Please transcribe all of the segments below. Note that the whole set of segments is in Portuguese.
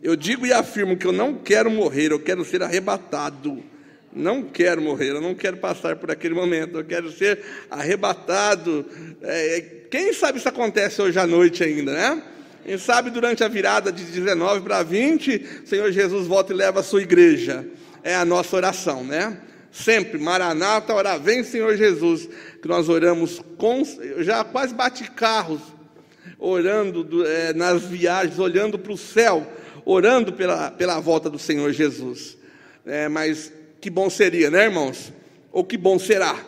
Eu digo e afirmo que eu não quero morrer, eu quero ser arrebatado. Não quero morrer, eu não quero passar por aquele momento, eu quero ser arrebatado. Quem sabe isso acontece hoje à noite ainda, né? Quem sabe durante a virada de 19 para 20, o Senhor Jesus volta e leva a sua igreja. É a nossa oração, né? Sempre, Maranata, ora vem Senhor Jesus, que nós oramos eu já quase bati carros, orando nas viagens, olhando para o céu, orando pela volta do Senhor Jesus. Mas que bom seria, né, irmãos? Ou que bom será,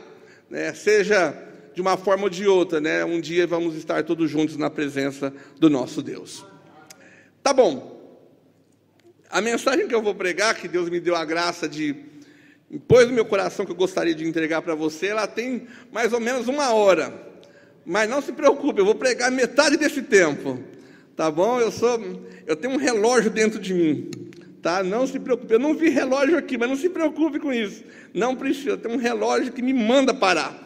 né? Seja de uma forma ou de outra, né? Um dia vamos estar todos juntos na presença do nosso Deus. Tá bom. A mensagem que eu vou pregar, que Deus me deu a graça de pôs no meu coração, que eu gostaria de entregar para você, ela tem mais ou menos 1 hora. Mas não se preocupe, eu vou pregar metade desse tempo. Tá bom? Eu tenho um relógio dentro de mim. Tá? Não se preocupe, eu não vi relógio aqui, mas não se preocupe com isso. Não precisa, tem um relógio que me manda parar.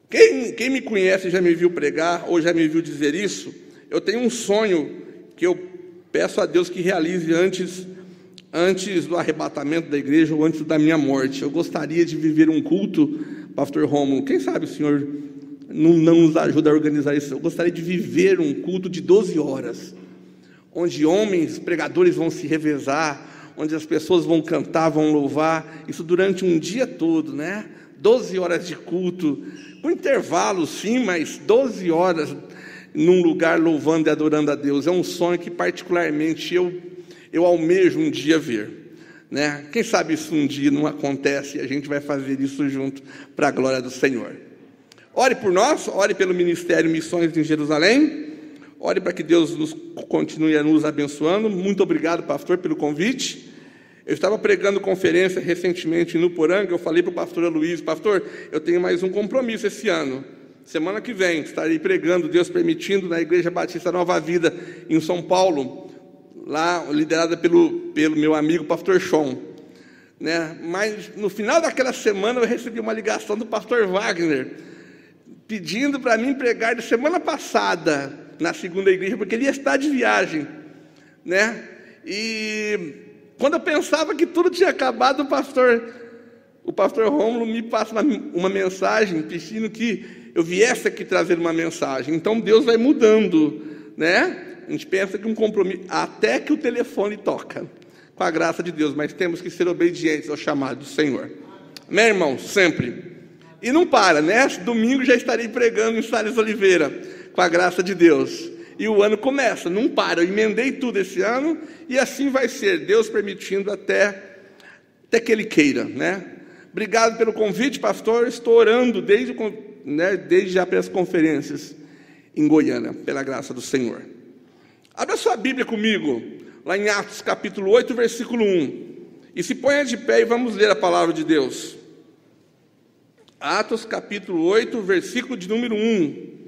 Quem me conhece já me viu pregar, ou já me viu dizer isso, eu tenho um sonho que eu peço a Deus que realize antes do arrebatamento da igreja, ou antes da minha morte. Eu gostaria de viver um culto, pastor Rômulo, quem sabe o senhor não nos ajuda a organizar isso. Eu gostaria de viver um culto de 12 horas, onde homens, pregadores vão se revezar, onde as pessoas vão cantar, vão louvar, isso durante um dia todo, né? 12 horas de culto, com intervalo sim, mas 12 horas num lugar louvando e adorando a Deus. É um sonho que particularmente eu almejo um dia ver, né? Quem sabe isso um dia não acontece e a gente vai fazer isso junto para a glória do Senhor. Ore por nós, ore pelo Ministério Missões em Jerusalém, ore para que Deus continue a nos abençoando. Muito obrigado, pastor, pelo convite. Eu estava pregando conferência recentemente no Poranga, eu falei para o pastor Luiz, pastor, eu tenho mais um compromisso esse ano. Semana que vem estarei pregando, Deus permitindo, na Igreja Batista Nova Vida, em São Paulo, lá liderada pelo meu amigo pastor Sean, né? Mas no final daquela semana eu recebi uma ligação do pastor Wagner, pedindo para mim pregar de semana passada na segunda igreja, porque ele ia estar de viagem, né? E quando eu pensava que tudo tinha acabado, o pastor Rômulo me passa uma mensagem pedindo que eu viesse aqui trazer uma mensagem. Então Deus vai mudando, né? A gente pensa que um compromisso, até que o telefone toca, com a graça de Deus, mas temos que ser obedientes ao chamado do Senhor. Meu irmão, sempre. E não para, né? Domingo já estarei pregando em Salles Oliveira, com a graça de Deus. E o ano começa, não para. Eu emendei tudo esse ano e assim vai ser, Deus permitindo até que Ele queira, né? Obrigado pelo convite, pastor. Estou orando desde já para as conferências em Goiânia, pela graça do Senhor. Abra sua Bíblia comigo, lá em Atos capítulo 8, versículo 1. E se ponha de pé e vamos ler a palavra de Deus. Atos capítulo 8, versículo de número 1.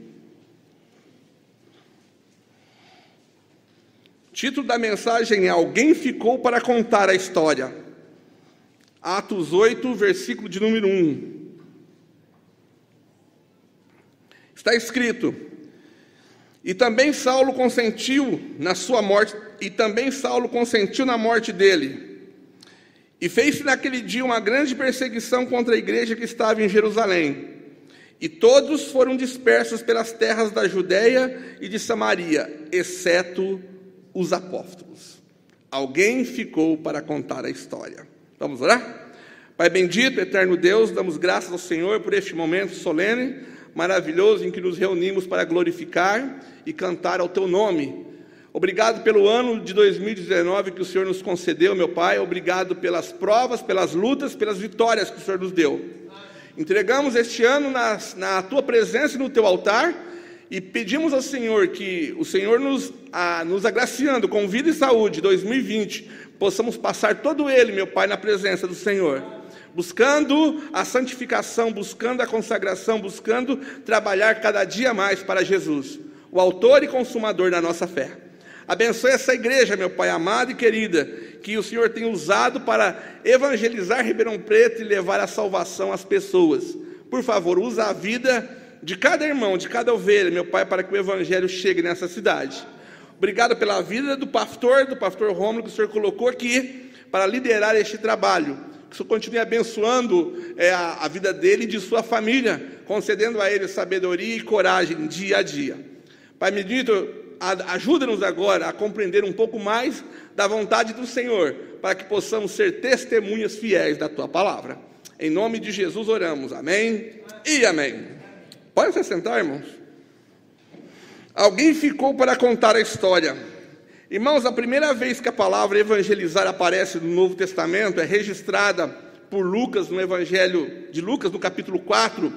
O título da mensagem é Alguém ficou para contar a história. Atos 8, versículo de número 1. Está escrito: E também Saulo consentiu na sua morte, na morte dele. E fez-se naquele dia uma grande perseguição contra a igreja que estava em Jerusalém. E todos foram dispersos pelas terras da Judéia e de Samaria, exceto os apóstolos. Alguém ficou para contar a história. Vamos orar? Pai bendito, eterno Deus, damos graças ao Senhor por este momento solene, maravilhoso, em que nos reunimos para glorificar e cantar ao Teu nome. Obrigado pelo ano de 2019 que o Senhor nos concedeu, meu Pai. Obrigado pelas provas, pelas lutas, pelas vitórias que o Senhor nos deu. Entregamos este ano na Tua presença e no Teu altar e pedimos ao Senhor que o Senhor nos agraciando com vida e saúde, 2020, possamos passar todo ele, meu Pai, na presença do Senhor, buscando a santificação, buscando a consagração, buscando trabalhar cada dia mais para Jesus, o autor e consumador da nossa fé. Abençoe essa igreja, meu Pai amado e querida, que o Senhor tem usado para evangelizar Ribeirão Preto e levar a salvação às pessoas. Por favor, usa a vida de cada irmão, de cada ovelha, meu Pai, para que o Evangelho chegue nessa cidade. Obrigado pela vida do pastor Rômulo, que o Senhor colocou aqui para liderar este trabalho. Que o Senhor continue abençoando a vida dele e de sua família, concedendo a ele sabedoria e coragem dia a dia. Pai bendito, ajuda-nos agora a compreender um pouco mais da vontade do Senhor, para que possamos ser testemunhas fiéis da Tua palavra. Em nome de Jesus oramos, amém e amém. Pode se sentar, irmãos. Alguém ficou para contar a história. Irmãos, a primeira vez que a palavra evangelizar aparece no Novo Testamento é registrada por Lucas, no Evangelho de Lucas, no capítulo 4,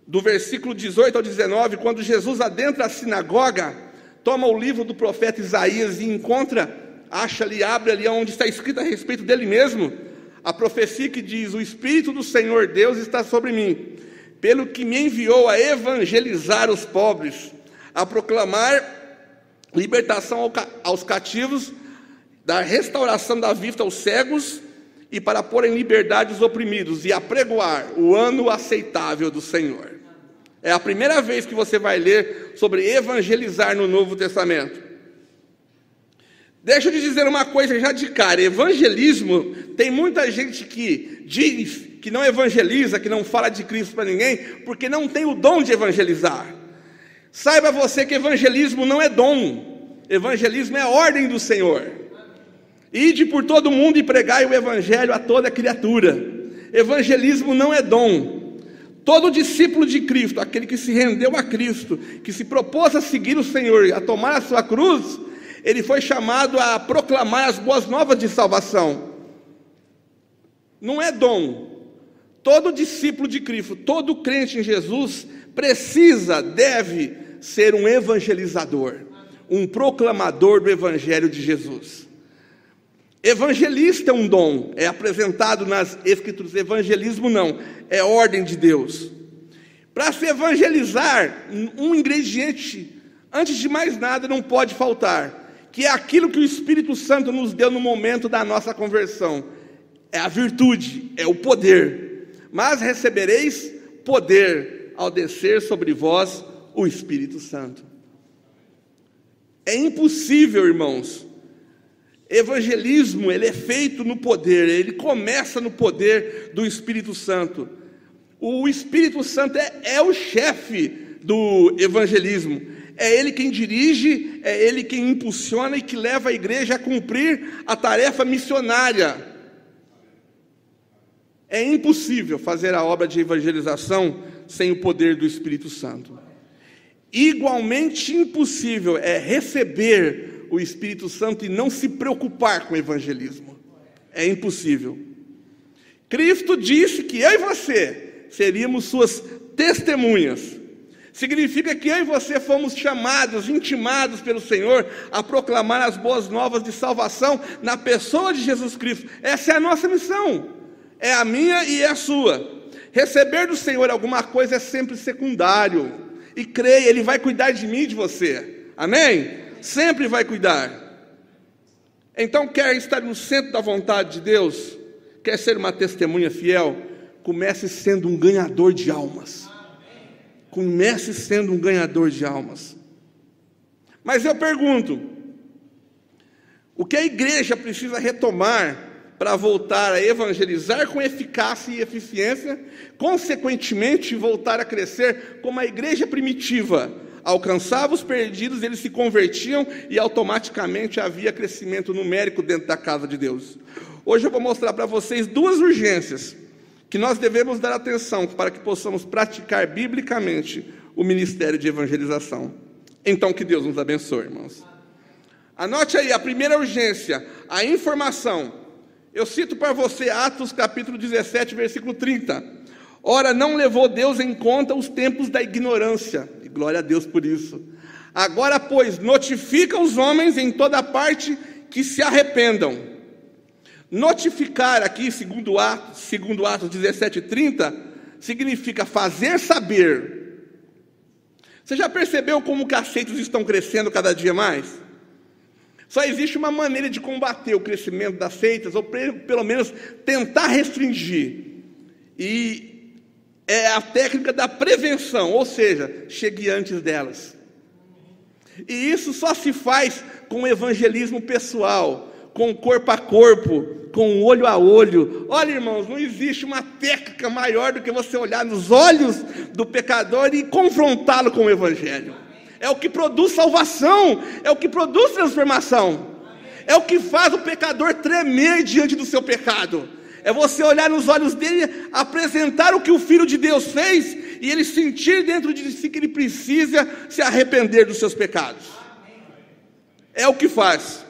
do versículo 18 ao 19, quando Jesus adentra a sinagoga, toma o livro do profeta Isaías e acha ali, abre ali onde está escrito a respeito dele mesmo, a profecia que diz: o Espírito do Senhor Deus está sobre mim, pelo que me enviou a evangelizar os pobres, a proclamar libertação aos cativos, dar restauração da vista aos cegos, e para pôr em liberdade os oprimidos, e apregoar o ano aceitável do Senhor. É a primeira vez que você vai ler sobre evangelizar no Novo Testamento. Deixa eu te dizer uma coisa já de cara: evangelismo, tem muita gente que diz que não evangeliza, que não fala de Cristo para ninguém, porque não tem o dom de evangelizar. Saiba você que evangelismo não é dom, evangelismo é ordem do Senhor. Ide por todo mundo e pregai o evangelho a toda criatura. Evangelismo não é dom. Todo discípulo de Cristo, aquele que se rendeu a Cristo, que se propôs a seguir o Senhor, a tomar a sua cruz, ele foi chamado a proclamar as boas novas de salvação. Não é dom. Todo discípulo de Cristo, todo crente em Jesus deve ser um evangelizador, um proclamador do Evangelho de Jesus. Evangelista é um dom, é apresentado nas Escrituras. Evangelismo não, é ordem de Deus. Para se evangelizar, um ingrediente, antes de mais nada, não pode faltar, que é aquilo que o Espírito Santo nos deu no momento da nossa conversão. É a virtude, é o poder. Mas recebereis poder ao descer sobre vós o Espírito Santo. É impossível, irmãos. Evangelismo, ele é feito no poder, ele começa no poder do Espírito Santo. O Espírito Santo é o chefe do evangelismo. É ele quem dirige, é ele quem impulsiona e que leva a igreja a cumprir a tarefa missionária. É impossível fazer a obra de evangelização sem o poder do Espírito Santo. Igualmente impossível é receber o Espírito Santo e não se preocupar com o evangelismo. É impossível. Cristo disse que eu e você seríamos suas testemunhas. Significa que eu e você fomos chamados, intimados pelo Senhor a proclamar as boas novas de salvação na pessoa de Jesus Cristo. Essa é a nossa missão. É a minha e é a sua. Receber do Senhor alguma coisa é sempre secundário. E creia, Ele vai cuidar de mim e de você. Amém? Sempre vai cuidar. Então, quer estar no centro da vontade de Deus? Quer ser uma testemunha fiel? Comece sendo um ganhador de almas. Comece sendo um ganhador de almas. Mas eu pergunto, o que a igreja precisa retomar para voltar a evangelizar com eficácia e eficiência, consequentemente voltar a crescer como a igreja primitiva? Alcançava os perdidos, eles se convertiam e automaticamente havia crescimento numérico dentro da casa de Deus. Hoje eu vou mostrar para vocês duas urgências que nós devemos dar atenção para que possamos praticar biblicamente o ministério de evangelização. Então que Deus nos abençoe, irmãos. Anote aí, a primeira urgência, a informação. Eu cito para você Atos capítulo 17, versículo 30. Ora, não levou Deus em conta os tempos da ignorância. E glória a Deus por isso. Agora, pois, notifica os homens em toda parte que se arrependam. Notificar aqui, segundo Atos 17, 30, significa fazer saber. Você já percebeu como caceiros estão crescendo cada dia mais? Só existe uma maneira de combater o crescimento das seitas, ou pelo menos tentar restringir. E é a técnica da prevenção, ou seja, chegue antes delas. E isso só se faz com o evangelismo pessoal, com corpo a corpo, com olho a olho. Olha, irmãos, não existe uma técnica maior do que você olhar nos olhos do pecador e confrontá-lo com o evangelho. É o que produz salvação, é o que produz transformação, é o que faz o pecador tremer diante do seu pecado. É você olhar nos olhos dele, apresentar o que o Filho de Deus fez, e ele sentir dentro de si que ele precisa se arrepender dos seus pecados. É o que faz.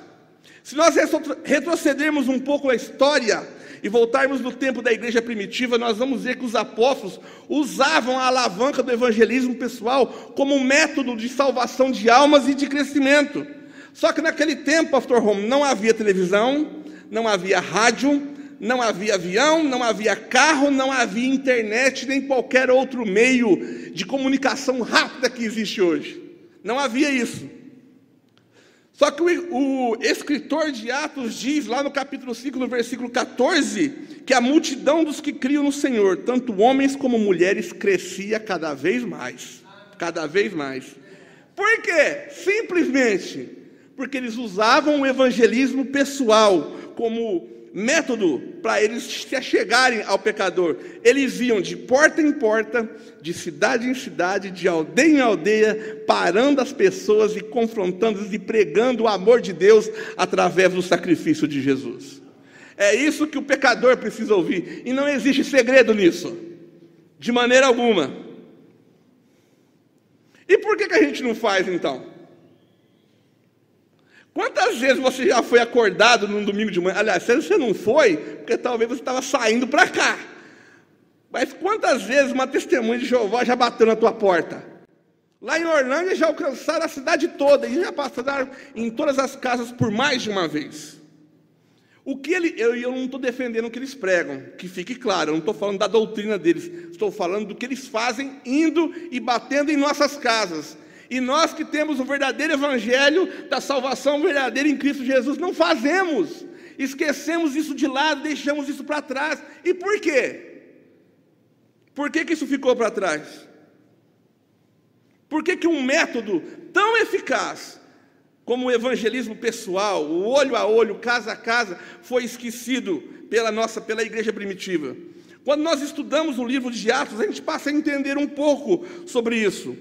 Se nós retrocedermos um pouco a história e voltarmos no tempo da igreja primitiva, nós vamos ver que os apóstolos usavam a alavanca do evangelismo pessoal como um método de salvação de almas e de crescimento. Só que naquele tempo, pastor Romo, não havia televisão, não havia rádio, não havia avião, não havia carro, não havia internet, nem qualquer outro meio de comunicação rápida que existe hoje. Não havia isso. Só que o escritor de Atos diz, lá no capítulo 5, no versículo 14, que a multidão dos que criam no Senhor, tanto homens como mulheres, crescia cada vez mais. Cada vez mais. Por quê? Simplesmente porque eles usavam o evangelismo pessoal como método para eles se achegarem ao pecador. Eles iam de porta em porta, de cidade em cidade, de aldeia em aldeia, parando as pessoas e confrontando-as e pregando o amor de Deus através do sacrifício de Jesus. É isso que o pecador precisa ouvir, e não existe segredo nisso, de maneira alguma. E por que a gente não faz então? Quantas vezes você já foi acordado num domingo de manhã? Aliás, você não foi, porque talvez você estava saindo para cá. Mas quantas vezes uma testemunha de Jeová já bateu na tua porta? Lá em Orlândia já alcançaram a cidade toda, e já passaram em todas as casas por mais de uma vez. Eu não estou defendendo o que eles pregam, que fique claro, eu não estou falando da doutrina deles, estou falando do que eles fazem indo e batendo em nossas casas. E nós que temos o verdadeiro evangelho da salvação verdadeira em Cristo Jesus, não fazemos, esquecemos isso de lado, deixamos isso para trás. E por quê? Por que isso ficou para trás? Por que um método tão eficaz como o evangelismo pessoal, o olho a olho, casa a casa, foi esquecido pela igreja primitiva? Quando nós estudamos o livro de Atos, a gente passa a entender um pouco sobre isso.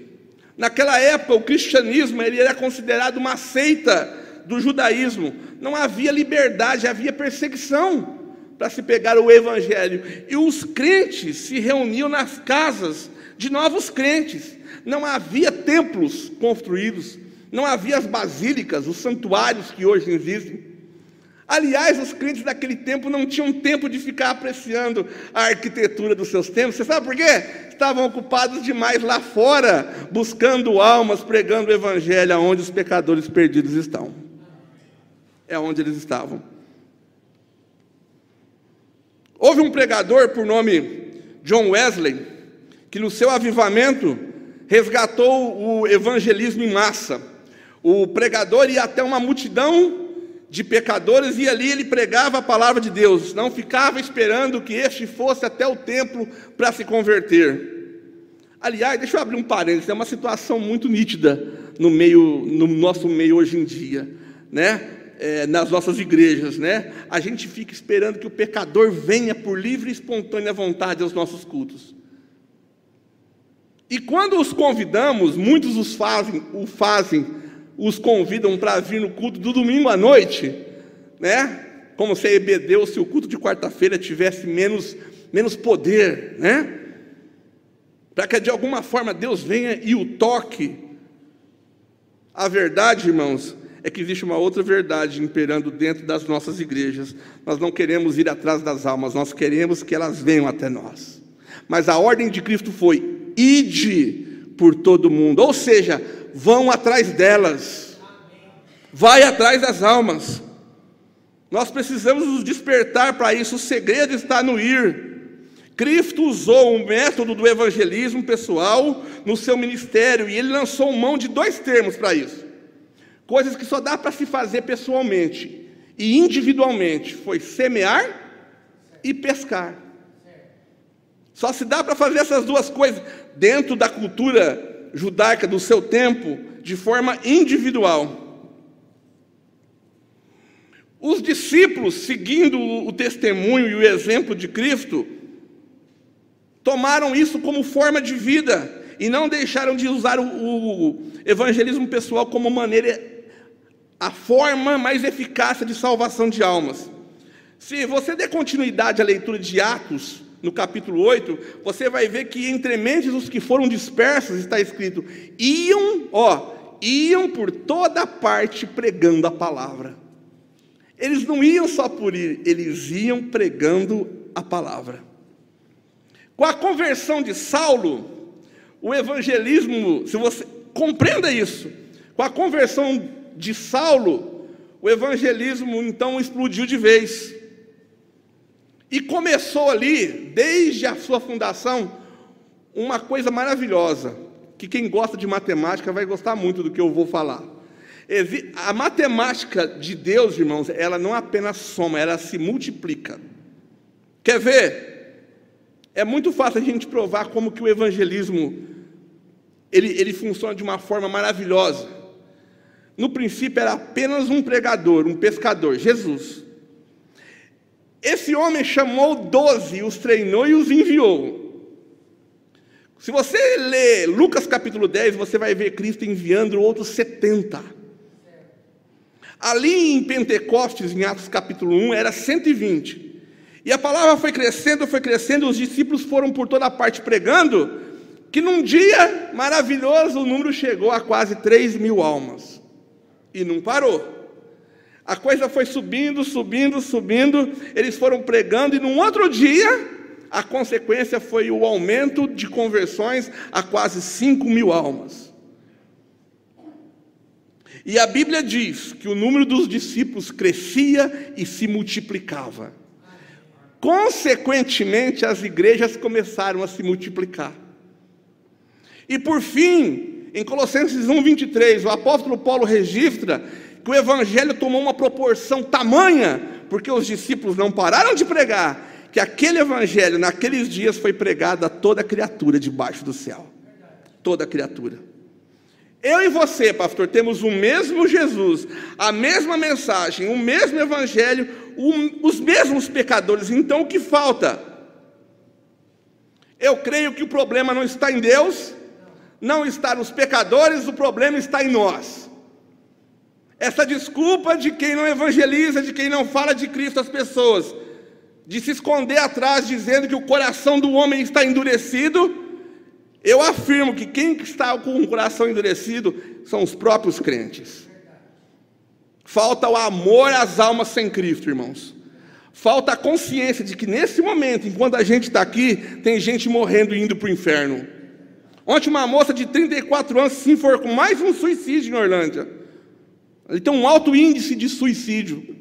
Naquela época, o cristianismo ele era considerado uma seita do judaísmo. Não havia liberdade, havia perseguição para se pegar o evangelho. E os crentes se reuniam nas casas de novos crentes. Não havia templos construídos, não havia as basílicas, os santuários que hoje existem. Aliás, os crentes daquele tempo não tinham tempo de ficar apreciando a arquitetura dos seus templos. Você sabe por quê? Estavam ocupados demais lá fora, buscando almas, pregando o evangelho aonde os pecadores perdidos estão. É onde eles estavam. Houve um pregador por nome John Wesley, que no seu avivamento resgatou o evangelismo em massa. O pregador ia até uma multidão de pecadores, e ali ele pregava a palavra de Deus, não ficava esperando que este fosse até o templo para se converter. Aliás, deixa eu abrir um parênteses, é uma situação muito nítida no nosso meio hoje em dia, né? Nas nossas igrejas, né? A gente fica esperando que o pecador venha por livre e espontânea vontade aos nossos cultos. E quando os convidamos, muitos os convidam para vir no culto do domingo à noite, né? Como se a EBD ou se o culto de quarta-feira tivesse menos poder, né? Para que de alguma forma Deus venha e o toque. A verdade, irmãos, é que existe uma outra verdade imperando dentro das nossas igrejas. Nós não queremos ir atrás das almas, nós queremos que elas venham até nós. Mas a ordem de Cristo foi: ide por todo mundo, ou seja, vão atrás delas, vai atrás das almas. Nós precisamos nos despertar para isso. O segredo está no ir. Cristo usou o método do evangelismo pessoal no seu ministério, e ele lançou mão de 2 termos para isso, coisas que só dá para se fazer pessoalmente e individualmente: foi semear e pescar. Só se dá para fazer essas duas coisas dentro da cultura judaica do seu tempo, de forma individual. Os discípulos, seguindo o testemunho e o exemplo de Cristo, tomaram isso como forma de vida e não deixaram de usar o evangelismo pessoal como a forma mais eficaz de salvação de almas. Se você der continuidade à leitura de Atos, no capítulo 8, você vai ver que entre mentes os que foram dispersos, está escrito, iam por toda parte pregando a palavra. Eles não iam só por ir, eles iam pregando a palavra. Com a conversão de Saulo, o evangelismo, se você compreenda isso, com a conversão de Saulo, o evangelismo então explodiu de vez. E começou ali, desde a sua fundação, uma coisa maravilhosa, que quem gosta de matemática vai gostar muito do que eu vou falar. A matemática de Deus, irmãos, ela não apenas soma, ela se multiplica. Quer ver? É muito fácil a gente provar como que o evangelismo ele funciona de uma forma maravilhosa. No princípio era apenas um pregador, um pescador, Jesus. Esse homem chamou 12, os treinou e os enviou. Se você ler Lucas capítulo 10, você vai ver Cristo enviando outros 70. Ali em Pentecostes, em Atos capítulo 1, era 120. E a palavra foi crescendo, os discípulos foram por toda parte pregando, que num dia maravilhoso o número chegou a quase 3.000 almas. E não parou. A coisa foi subindo, eles foram pregando, e num outro dia, a consequência foi o aumento de conversões a quase 5.000 almas. E a Bíblia diz que o número dos discípulos crescia e se multiplicava. Consequentemente, as igrejas começaram a se multiplicar. E por fim, em Colossenses 1:23, o apóstolo Paulo registra que o evangelho tomou uma proporção tamanha, porque os discípulos não pararam de pregar, que aquele evangelho, naqueles dias, foi pregado a toda criatura debaixo do céu. Toda criatura. Eu e você, pastor, temos o mesmo Jesus, a mesma mensagem, o mesmo evangelho, os mesmos pecadores. Então o que falta? Eu creio que o problema não está em Deus, não está nos pecadores, o problema está em nós. Essa desculpa de quem não evangeliza, de quem não fala de Cristo às pessoas, de se esconder atrás dizendo que o coração do homem está endurecido, eu afirmo que quem está com o coração endurecido são os próprios crentes. Falta o amor às almas sem Cristo, irmãos. Falta a consciência de que nesse momento, enquanto a gente está aqui, tem gente morrendo e indo para o inferno. Ontem uma moça de 34 anos se enforcou, mais um suicídio em Orlândia. Ele tem um alto índice de suicídio.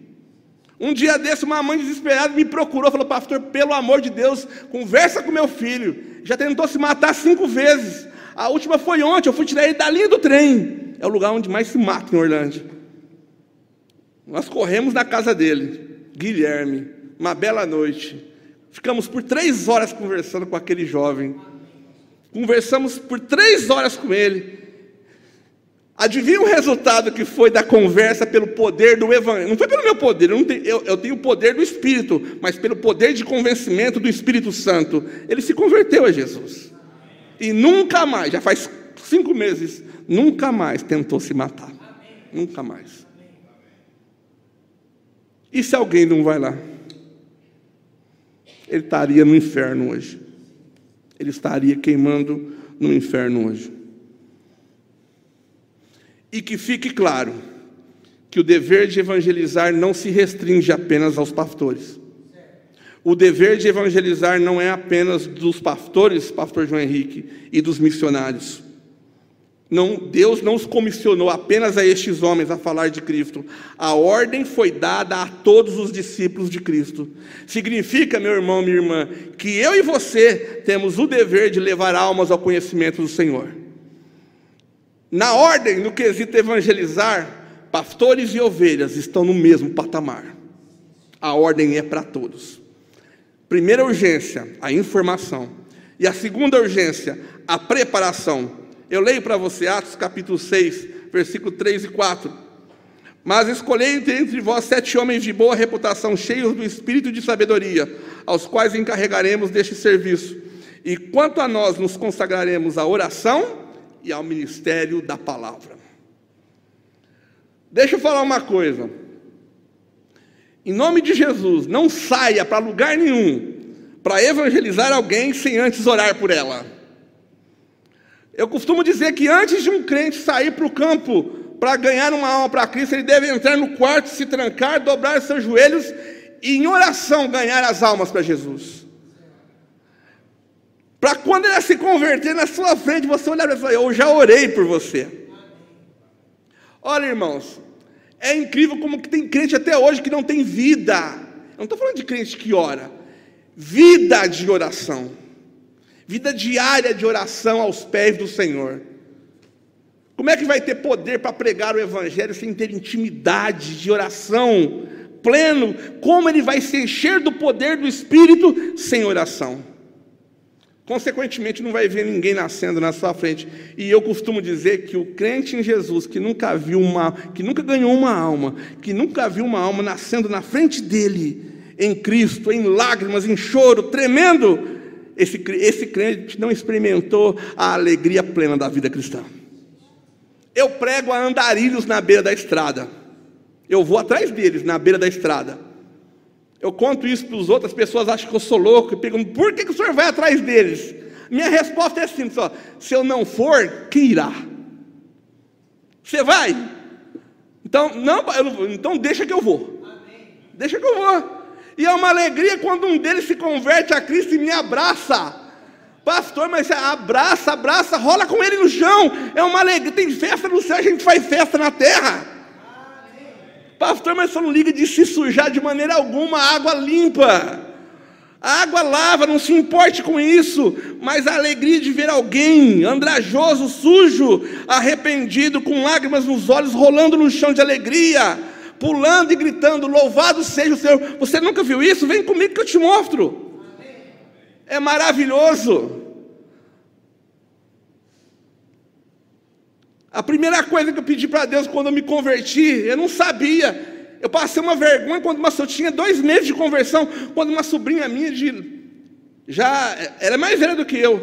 Um dia desse, uma mãe desesperada me procurou, falou: pastor, pelo amor de Deus, conversa com meu filho. Já tentou se matar 5 vezes. A última foi ontem, eu fui tirar ele da linha do trem. É o lugar onde mais se mata em Orlândia. Nós corremos na casa dele, Guilherme, uma bela noite. Ficamos por 3 horas conversando com aquele jovem. Conversamos por 3 horas com ele. Adivinha o resultado que foi da conversa pelo poder do evangelho? Não foi pelo meu poder, eu tenho o poder do Espírito, mas pelo poder de convencimento do Espírito Santo. Ele se converteu a Jesus. E nunca mais, já faz 5 meses, nunca mais tentou se matar. Nunca mais. E se alguém não vai lá? Ele estaria no inferno hoje. Ele estaria queimando no inferno hoje. E que fique claro que o dever de evangelizar não se restringe apenas aos pastores. O dever de evangelizar não é apenas dos pastores, pastor João Henrique, e dos missionários. Não, Deus não os comissionou apenas a estes homens a falar de Cristo. A ordem foi dada a todos os discípulos de Cristo. Significa, meu irmão, minha irmã, que eu e você temos o dever de levar almas ao conhecimento do Senhor. Na ordem, no quesito evangelizar, pastores e ovelhas estão no mesmo patamar. A ordem é para todos. Primeira urgência, a informação. E a segunda urgência, a preparação. Eu leio para você Atos capítulo 6, versículo 3 e 4. Mas escolhei entre vós 7 homens de boa reputação, cheios do espírito de sabedoria, aos quais encarregaremos deste serviço. E quanto a nós, nos consagraremos à oração e ao ministério da palavra. Deixa eu falar uma coisa. Em nome de Jesus, não saia para lugar nenhum para evangelizar alguém sem antes orar por ela. Eu costumo dizer que antes de um crente sair para o campo para ganhar uma alma para Cristo, ele deve entrar no quarto, se trancar, dobrar seus joelhos e em oração ganhar as almas para Jesus. Para quando ela se converter na sua frente, você olhar e falar: eu já orei por você. Olha, irmãos, é incrível como que tem crente até hoje que não tem vida. Eu não estou falando de crente que ora. Vida de oração. Vida diária de oração aos pés do Senhor. Como é que vai ter poder para pregar o Evangelho sem ter intimidade de oração pleno? Como ele vai se encher do poder do Espírito sem oração? Consequentemente, não vai ver ninguém nascendo na sua frente. E eu costumo dizer que o crente em Jesus, que nunca ganhou uma alma, que nunca viu uma alma nascendo na frente dele, em Cristo, em lágrimas, em choro, tremendo, esse crente não experimentou a alegria plena da vida cristã. Eu prego a andarilhos na beira da estrada. Eu vou atrás deles na beira da estrada. Eu conto isso para os outros, as pessoas acham que eu sou louco e perguntam: por que o senhor vai atrás deles? Minha resposta é simples: se eu não for, quem irá? Você vai? Então deixa que eu vou. Deixa que eu vou. E é uma alegria quando um deles se converte a Cristo e me abraça. Pastor, mas abraça, rola com ele no chão. É uma alegria, tem festa no céu, a gente faz festa na terra. Pastor, mas só não liga de se sujar de maneira alguma, a água limpa. A água lava, não se importe com isso. Mas a alegria de ver alguém andrajoso, sujo, arrependido, com lágrimas nos olhos, rolando no chão de alegria, pulando e gritando: louvado seja o Senhor. Você nunca viu isso? Vem comigo que eu te mostro. É maravilhoso. A primeira coisa que eu pedi para Deus quando eu me converti, eu não sabia. Eu passei uma vergonha eu tinha 2 meses de conversão, quando uma sobrinha minha, ela é mais velha do que eu,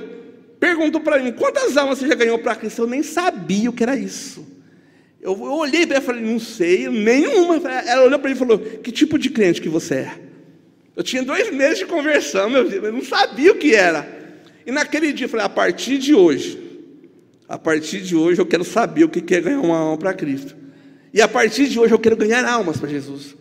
perguntou para mim: quantas almas você já ganhou para Cristo? Eu nem sabia o que era isso. Eu olhei para ela e falei: não sei, nenhuma. Ela olhou para mim e falou: que tipo de crente que você é? Eu tinha 2 meses de conversão, meu Deus, eu não sabia o que era. E naquele dia eu falei: a partir de hoje eu quero saber o que é ganhar uma alma para Cristo. E a partir de hoje eu quero ganhar almas para Jesus.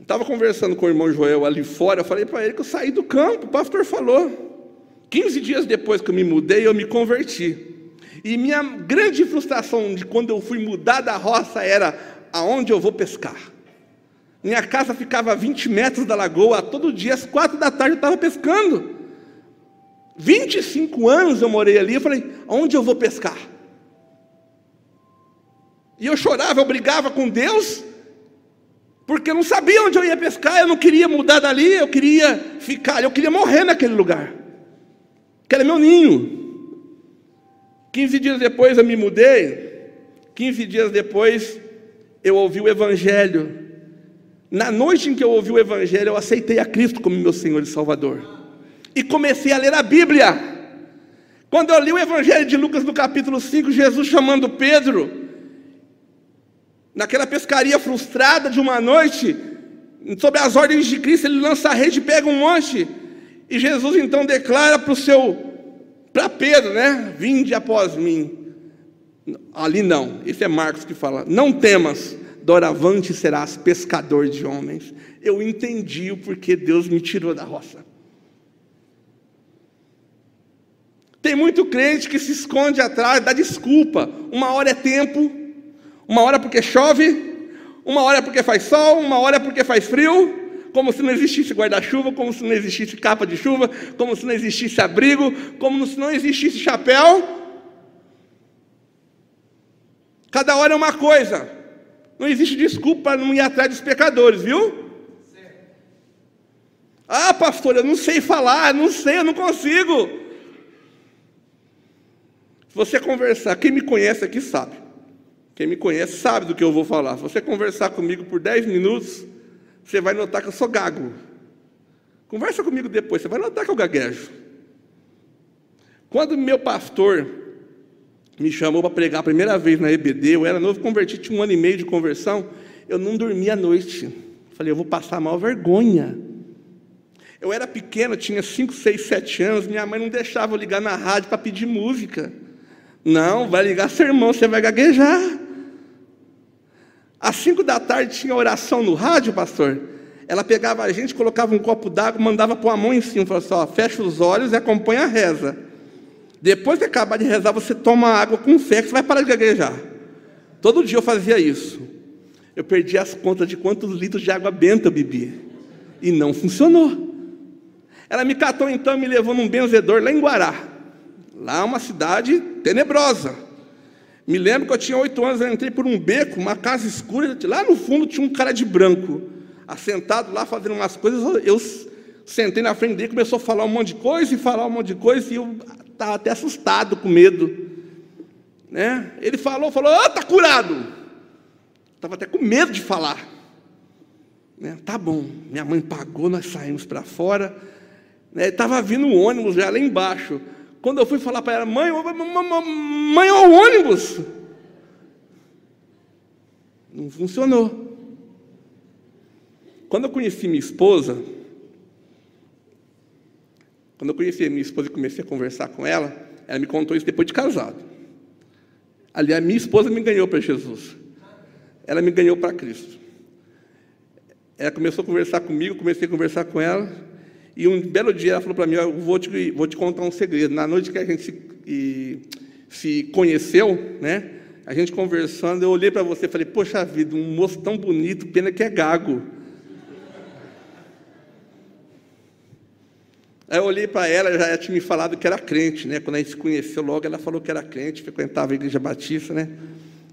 Estava conversando com o irmão Joel ali fora, eu falei para ele que eu saí do campo, o pastor falou. 15 dias depois que eu me mudei, eu me converti. E minha grande frustração de quando eu fui mudar da roça era: aonde eu vou pescar? Minha casa ficava a 20 metros da lagoa, todo dia às 4 da tarde eu estava pescando. 25 anos eu morei ali, eu falei: aonde eu vou pescar? E eu chorava, eu brigava com Deus, porque eu não sabia onde eu ia pescar, eu não queria mudar dali, eu queria ficar, eu queria morrer naquele lugar, que era meu ninho. 15 dias depois eu me mudei, 15 dias depois eu ouvi o Evangelho. Na noite em que eu ouvi o Evangelho, eu aceitei a Cristo como meu Senhor e Salvador. E comecei a ler a Bíblia. Quando eu li o Evangelho de Lucas no capítulo 5, Jesus chamando Pedro, naquela pescaria frustrada de uma noite, sob as ordens de Cristo, ele lança a rede e pega um monte. E Jesus então declara para Pedro, né? Vinde após mim. Ali não, esse é Marcos que fala: não temas, doravante serás pescador de homens. Eu entendi o porquê Deus me tirou da roça. Tem muito crente que se esconde atrás da desculpa. Uma hora é tempo, uma hora porque chove, uma hora porque faz sol, uma hora porque faz frio, como se não existisse guarda-chuva, como se não existisse capa de chuva, como se não existisse abrigo, como se não existisse chapéu. Cada hora é uma coisa. Não existe desculpa para não ir atrás dos pecadores, viu? Ah, pastor, eu não sei falar, não sei, eu não consigo. Se você conversar, quem me conhece aqui sabe. Quem me conhece sabe do que eu vou falar. Se você conversar comigo por 10 minutos, você vai notar que eu sou gago. Conversa comigo depois, você vai notar que eu gaguejo. Quando meu pastor me chamou para pregar a primeira vez na EBD, eu era novo convertido, tinha 1 ano e meio de conversão, eu não dormia à noite. Falei, eu vou passar a maior vergonha. Eu era pequeno, tinha 5, 6, 7 anos, minha mãe não deixava eu ligar na rádio para pedir música. Não, vai ligar sermão, você vai gaguejar. Às 5 da tarde tinha oração no rádio, pastor. Ela pegava a gente, colocava um copo d'água, mandava pôr a mão em cima, falava assim, ó, fecha os olhos e acompanha a reza. Depois que acabar de rezar, você toma água com fé, que você vai parar de gaguejar. Todo dia eu fazia isso. Eu perdi as contas de quantos litros de água benta eu bebi. E não funcionou. Ela me catou então e me levou num benzedor lá em Guará. Lá é uma cidade tenebrosa. Me lembro que eu tinha 8 anos, eu entrei por um beco, uma casa escura, lá no fundo tinha um cara de branco, assentado lá fazendo umas coisas. Eu sentei na frente dele, começou a falar um monte de coisa, e eu estava até assustado, com medo. Né? Ele falou, está curado. Estava até com medo de falar. Né? Tá bom, minha mãe pagou, nós saímos para fora. Estava vindo um ônibus já lá embaixo. Quando eu fui falar para ela, mãe, é o ônibus. Não funcionou. Quando eu conheci minha esposa e comecei a conversar com ela, ela me contou isso depois de casado. Aliás, minha esposa me ganhou para Jesus. Ela me ganhou para Cristo. Ela começou a conversar comigo, comecei a conversar com ela, e um belo dia ela falou para mim, eu vou te contar um segredo. Na noite que a gente se conheceu, né, a gente conversando, eu olhei para você e falei, poxa vida, um moço tão bonito, pena que é gago. Aí eu olhei para ela, já tinha me falado que era crente, né? Quando a gente se conheceu logo, ela falou que era crente, frequentava a igreja batista, né?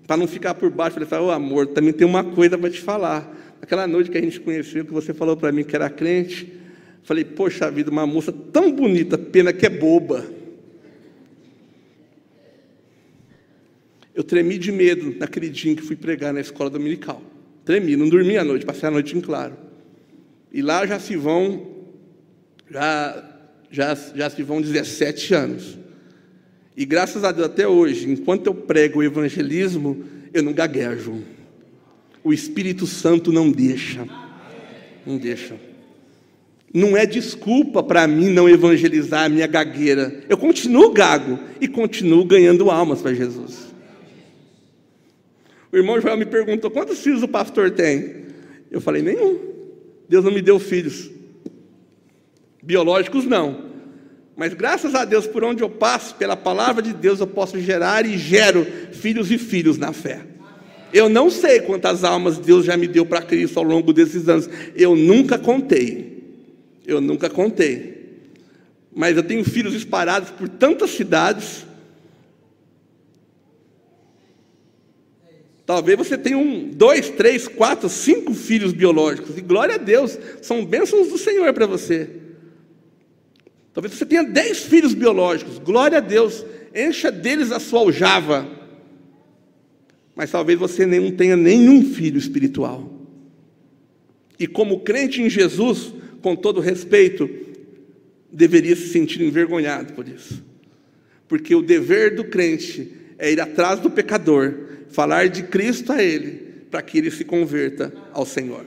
Para não ficar por baixo, eu falei, ô amor, também tem uma coisa para te falar. Aquela noite que a gente se conheceu, que você falou para mim que era crente, falei, poxa vida, uma moça tão bonita, pena que é boba. Eu tremi de medo naquele dia em que fui pregar na escola dominical. Tremi, não dormi à noite, passei a noite em claro. E lá já se vão 17 anos. E graças a Deus até hoje, enquanto eu prego o evangelismo, eu não gaguejo. O Espírito Santo não deixa. Não deixa. Não é desculpa para mim não evangelizar a minha gagueira. Eu continuo gago e continuo ganhando almas para Jesus. O irmão Joel me perguntou, quantos filhos o pastor tem? Eu falei, nenhum. Deus não me deu filhos. Biológicos não. Mas graças a Deus, por onde eu passo, pela palavra de Deus, eu posso gerar e gero filhos e filhos na fé. Eu não sei quantas almas Deus já me deu para Cristo ao longo desses anos. Eu nunca contei. Mas eu tenho filhos espalhados por tantas cidades. Talvez você tenha 1, 2, 3, 4, 5 filhos biológicos. E glória a Deus, são bênçãos do Senhor para você. Talvez você tenha 10 filhos biológicos. Glória a Deus, encha deles a sua aljava. Mas talvez você não tenha nenhum filho espiritual. E como crente em Jesus, com todo respeito, deveria se sentir envergonhado por isso. Porque o dever do crente é ir atrás do pecador, falar de Cristo a ele, para que ele se converta ao Senhor.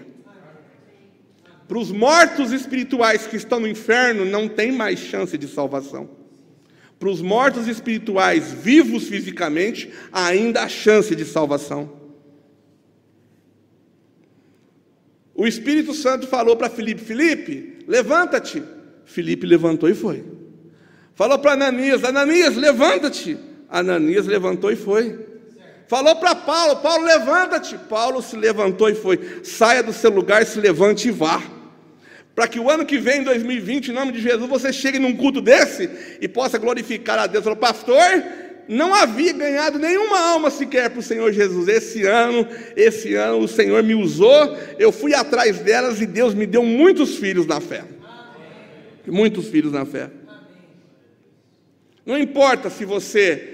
Para os mortos espirituais que estão no inferno, não tem mais chance de salvação. Para os mortos espirituais vivos fisicamente, ainda há chance de salvação. O Espírito Santo falou para Filipe, levanta-te. Filipe levantou e foi. Falou para Ananias, levanta-te. Ananias levantou e foi. Falou para Paulo, levanta-te. Paulo se levantou e foi. Saia do seu lugar, se levante e vá. Para que o ano que vem, 2020, em nome de Jesus, você chegue num culto desse e possa glorificar a Deus. Falou, pastor, não havia ganhado nenhuma alma sequer para o Senhor Jesus. Esse ano o Senhor me usou, eu fui atrás delas e Deus me deu muitos filhos na fé. Muitos filhos na fé. Não importa se você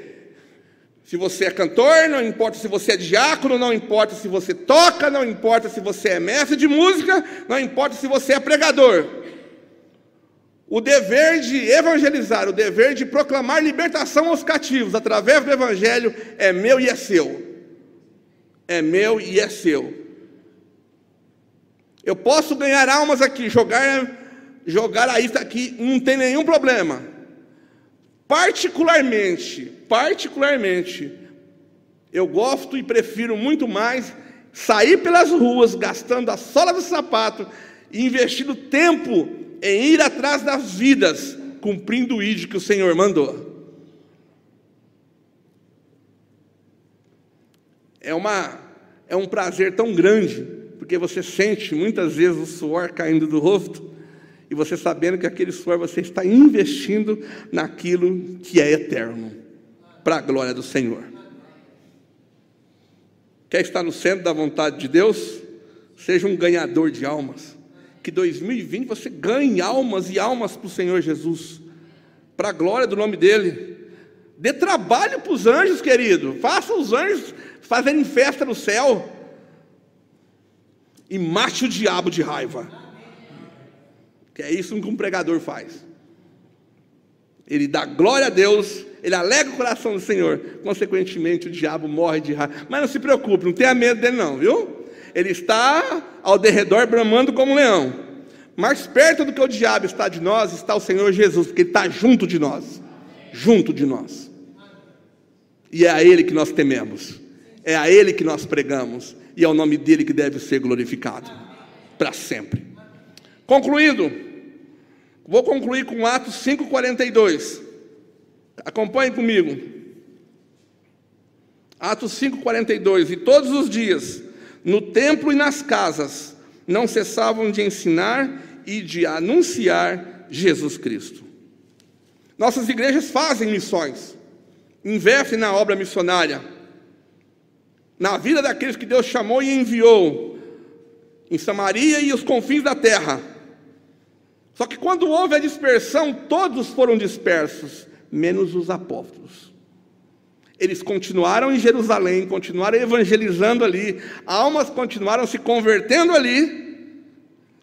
é cantor, não importa se você é diácono, não importa se você toca, não importa se você é mestre de música, não importa se você é pregador. O dever de evangelizar, o dever de proclamar libertação aos cativos através do evangelho é meu e é seu. É meu e é seu. Eu posso ganhar almas aqui, jogar a isca aqui, não tem nenhum problema. Particularmente, eu gosto e prefiro muito mais sair pelas ruas, gastando a sola do sapato e investindo tempo em ir atrás das vidas, cumprindo o ídolo que o Senhor mandou. É um prazer tão grande, porque você sente muitas vezes o suor caindo do rosto, e você sabendo que aquele suor você está investindo naquilo que é eterno, para a glória do Senhor. Quer estar no centro da vontade de Deus? Seja um ganhador de almas. Que 2020 você ganhe almas e almas para o Senhor Jesus, para a glória do nome dEle. Dê trabalho para os anjos, querido. Faça os anjos fazerem festa no céu. E mate o diabo de raiva. Que é isso que um pregador faz. Ele dá glória a Deus, ele alegra o coração do Senhor. Consequentemente, o diabo morre de raiva. Mas não se preocupe, não tenha medo dele não, viu? Ele está ao derredor bramando como um leão. Mais perto do que o diabo está de nós, está o Senhor Jesus, porque Ele está junto de nós. Junto de nós. E é a Ele que nós tememos. É a Ele que nós pregamos. E é o nome dEle que deve ser glorificado. Para sempre. Concluindo. Vou concluir com Atos 5,42. Acompanhe comigo. Atos 5,42. E todos os dias, no templo e nas casas, não cessavam de ensinar e de anunciar Jesus Cristo. Nossas igrejas fazem missões, investem na obra missionária, na vida daqueles que Deus chamou e enviou, em Samaria e os confins da terra. Só que quando houve a dispersão, todos foram dispersos, menos os apóstolos. Eles continuaram em Jerusalém, continuaram evangelizando ali, almas continuaram se convertendo ali.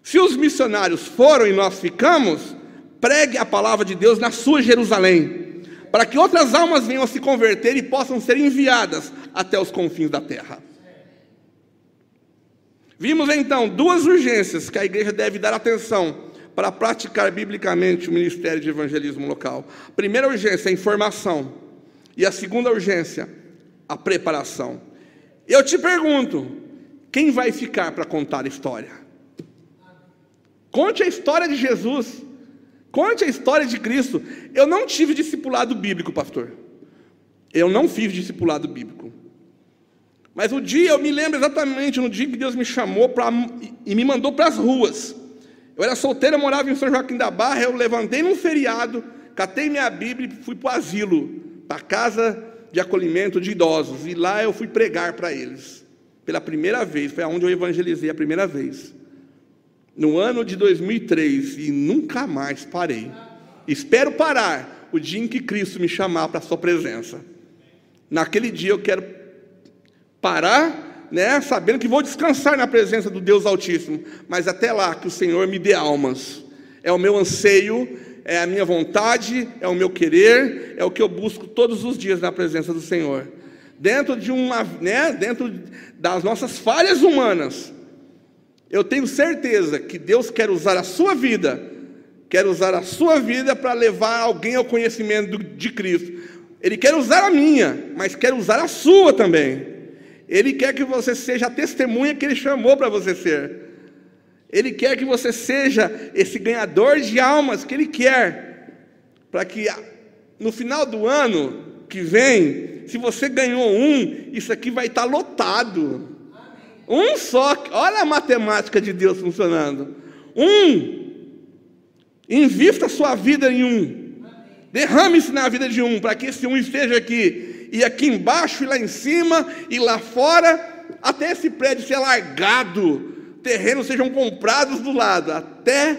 Se os missionários foram e nós ficamos, pregue a palavra de Deus na sua Jerusalém, para que outras almas venham a se converter e possam ser enviadas até os confins da terra. Vimos então duas urgências que a igreja deve dar atenção para praticar biblicamente o ministério de evangelismo local. A primeira urgência é a informação, e a segunda urgência, a preparação. Eu te pergunto, quem vai ficar para contar a história? Conte a história de Jesus, conte a história de Cristo. Eu não tive discipulado bíblico, pastor. Eu não fiz discipulado bíblico. Mas o dia, eu me lembro exatamente, no dia que Deus me chamou e me mandou para as ruas. Eu era solteiro, eu morava em São Joaquim da Barra, eu levantei num feriado, catei minha Bíblia e fui para o asilo, para a casa de acolhimento de idosos. E lá eu fui pregar para eles, pela primeira vez, foi onde eu evangelizei a primeira vez. No ano de 2003, e nunca mais parei. Espero parar o dia em que Cristo me chamar para a sua presença. Naquele dia eu quero parar, sabendo que vou descansar na presença do Deus Altíssimo, mas até lá que o Senhor me dê almas. É o meu anseio, é a minha vontade, é o meu querer, é o que eu busco todos os dias na presença do Senhor. Dentro das nossas falhas humanas, eu tenho certeza que Deus quer usar a sua vida, para levar alguém ao conhecimento de Cristo. Ele quer usar a minha, mas quer usar a sua também. Ele quer que você seja a testemunha que Ele chamou para você ser. Ele quer que você seja esse ganhador de almas que Ele quer, para que no final do ano que vem, se você ganhou isso aqui vai estar lotado. Um só, olha a matemática de Deus funcionando. Invista a sua vida em derrame-se na vida de para que esse esteja aqui. E aqui embaixo, e lá em cima, e lá fora, até esse prédio ser largado, terrenos sejam comprados do lado, até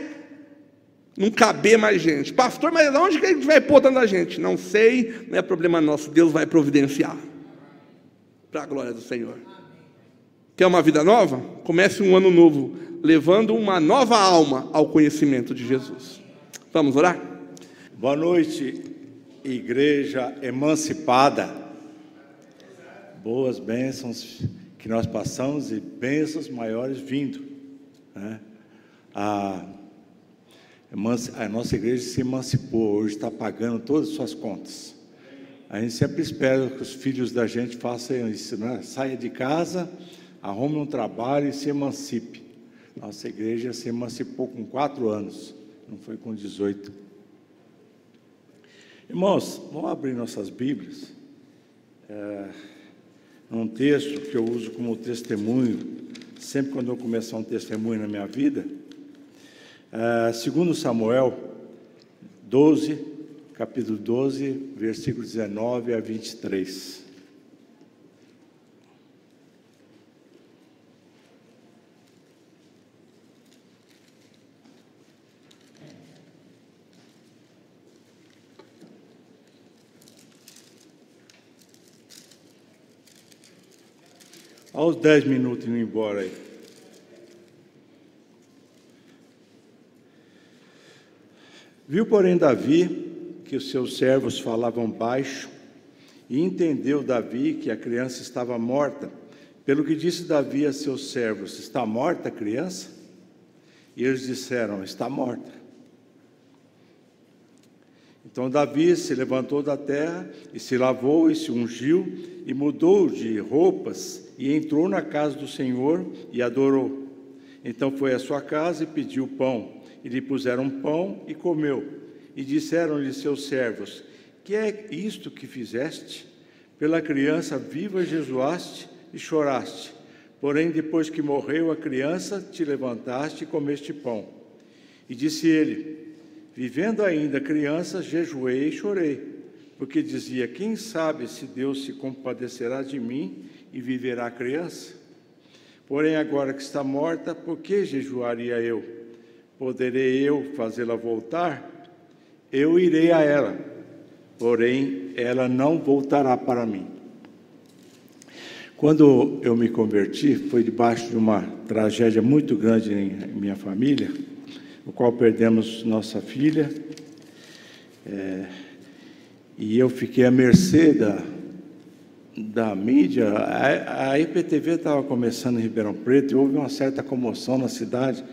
Não caber mais gente. Pastor, mas onde que a gente vai pôr tanta gente? Não sei, não é problema nosso. Deus vai providenciar. Para a glória do Senhor. Quer uma vida nova? Comece um ano novo, levando uma nova alma ao conhecimento de Jesus. Vamos orar? Boa noite, igreja emancipada. Boas bênçãos que nós passamos e bênçãos maiores vindo, né? A nossa igreja se emancipou, hoje está pagando todas as suas contas. A gente sempre espera que os filhos da gente façam isso, né? Saia de casa, arrume um trabalho e se emancipe. Nossa igreja se emancipou com 4 anos, não foi com 18. Irmãos, vamos abrir nossas Bíblias. Um texto que eu uso como testemunho, sempre quando eu começar um testemunho na minha vida. Segundo Samuel 12, capítulo 12, versículo 19 a 23. Olha os 10 minutos indo embora aí. Viu, porém, Davi que os seus servos falavam baixo, e entendeu Davi que a criança estava morta. Pelo que disse Davi a seus servos: está morta a criança? E eles disseram: está morta. Então Davi se levantou da terra, e se lavou, e se ungiu, e mudou de roupas, e entrou na casa do Senhor, e adorou. Então foi à sua casa e pediu pão, e lhe puseram pão, e comeu. E disseram-lhe seus servos: que é isto que fizeste? Pela criança viva jejuaste e choraste. Porém, depois que morreu a criança, te levantaste e comeste pão. E disse ele: vivendo ainda a criança, jejuei e chorei, porque dizia: quem sabe se Deus se compadecerá de mim e viverá a criança? Porém, agora que está morta, por que jejuaria eu? Poderei eu fazê-la voltar? Eu irei a ela, porém ela não voltará para mim. Quando eu me converti, foi debaixo de uma tragédia muito grande em minha família, no qual perdemos nossa filha, e eu fiquei à mercê da mídia. A IPTV estava começando em Ribeirão Preto, e houve uma certa comoção na cidade,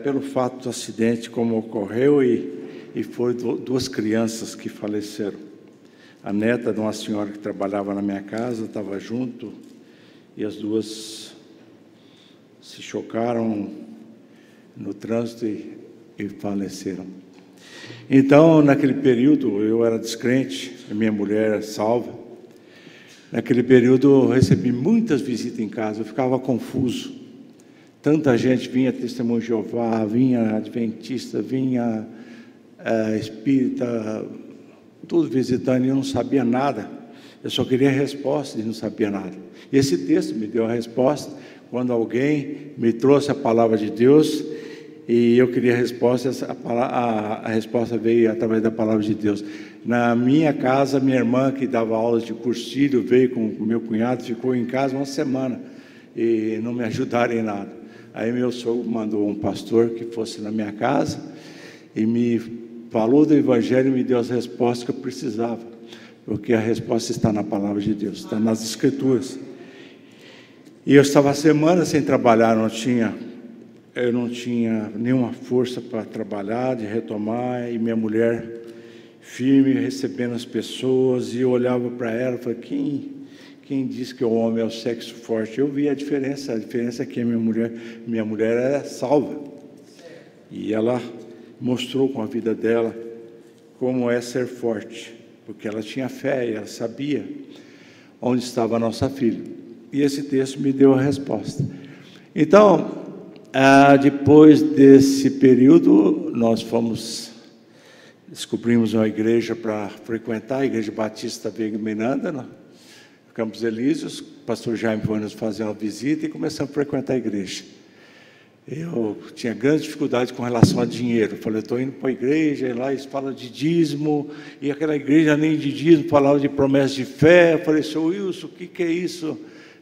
pelo fato do acidente como ocorreu, e foram 2 crianças que faleceram. A neta de uma senhora que trabalhava na minha casa estava junto, e as 2 se chocaram no trânsito e faleceram. Então, naquele período, eu era descrente, a minha mulher era salva. Naquele período, eu recebi muitas visitas em casa, eu ficava confuso. Tanta gente vinha testemunho de Jeová, vinha adventista, vinha espírita, tudo visitando, e eu não sabia nada. Eu só queria resposta e não sabia nada. E esse texto me deu a resposta quando alguém me trouxe a palavra de Deus, e eu queria a resposta. A resposta veio através da palavra de Deus. Na minha casa, minha irmã, que dava aulas de cursilho, veio com o meu cunhado, ficou em casa 1 semana, e não me ajudaram em nada. Aí meu sogro mandou um pastor que fosse na minha casa, e me falou do Evangelho e me deu as respostas que eu precisava, porque a resposta está na palavra de Deus, está nas Escrituras. E eu estava semanas sem trabalhar, eu não tinha nenhuma força para trabalhar, de retomar, e minha mulher firme, recebendo as pessoas, e eu olhava para ela e falei: quem diz que o homem é o sexo forte? Eu vi a diferença é que minha mulher era salva, e ela mostrou com a vida dela como é ser forte, porque ela tinha fé e ela sabia onde estava a nossa filha. E esse texto me deu a resposta. Então, depois desse período, nós descobrimos uma igreja para frequentar, a Igreja Batista Veiga Miranda, no Campos Elíseos. O pastor Jaime foi nos fazer uma visita e começamos a frequentar a igreja. eu tinha grande dificuldade com relação a dinheiro. Eu falei, estou indo para a igreja, e lá eles falam de dízimo, e aquela igreja nem de dízimo, falava de promessa de fé. Eu falei, seu Wilson, o que é isso?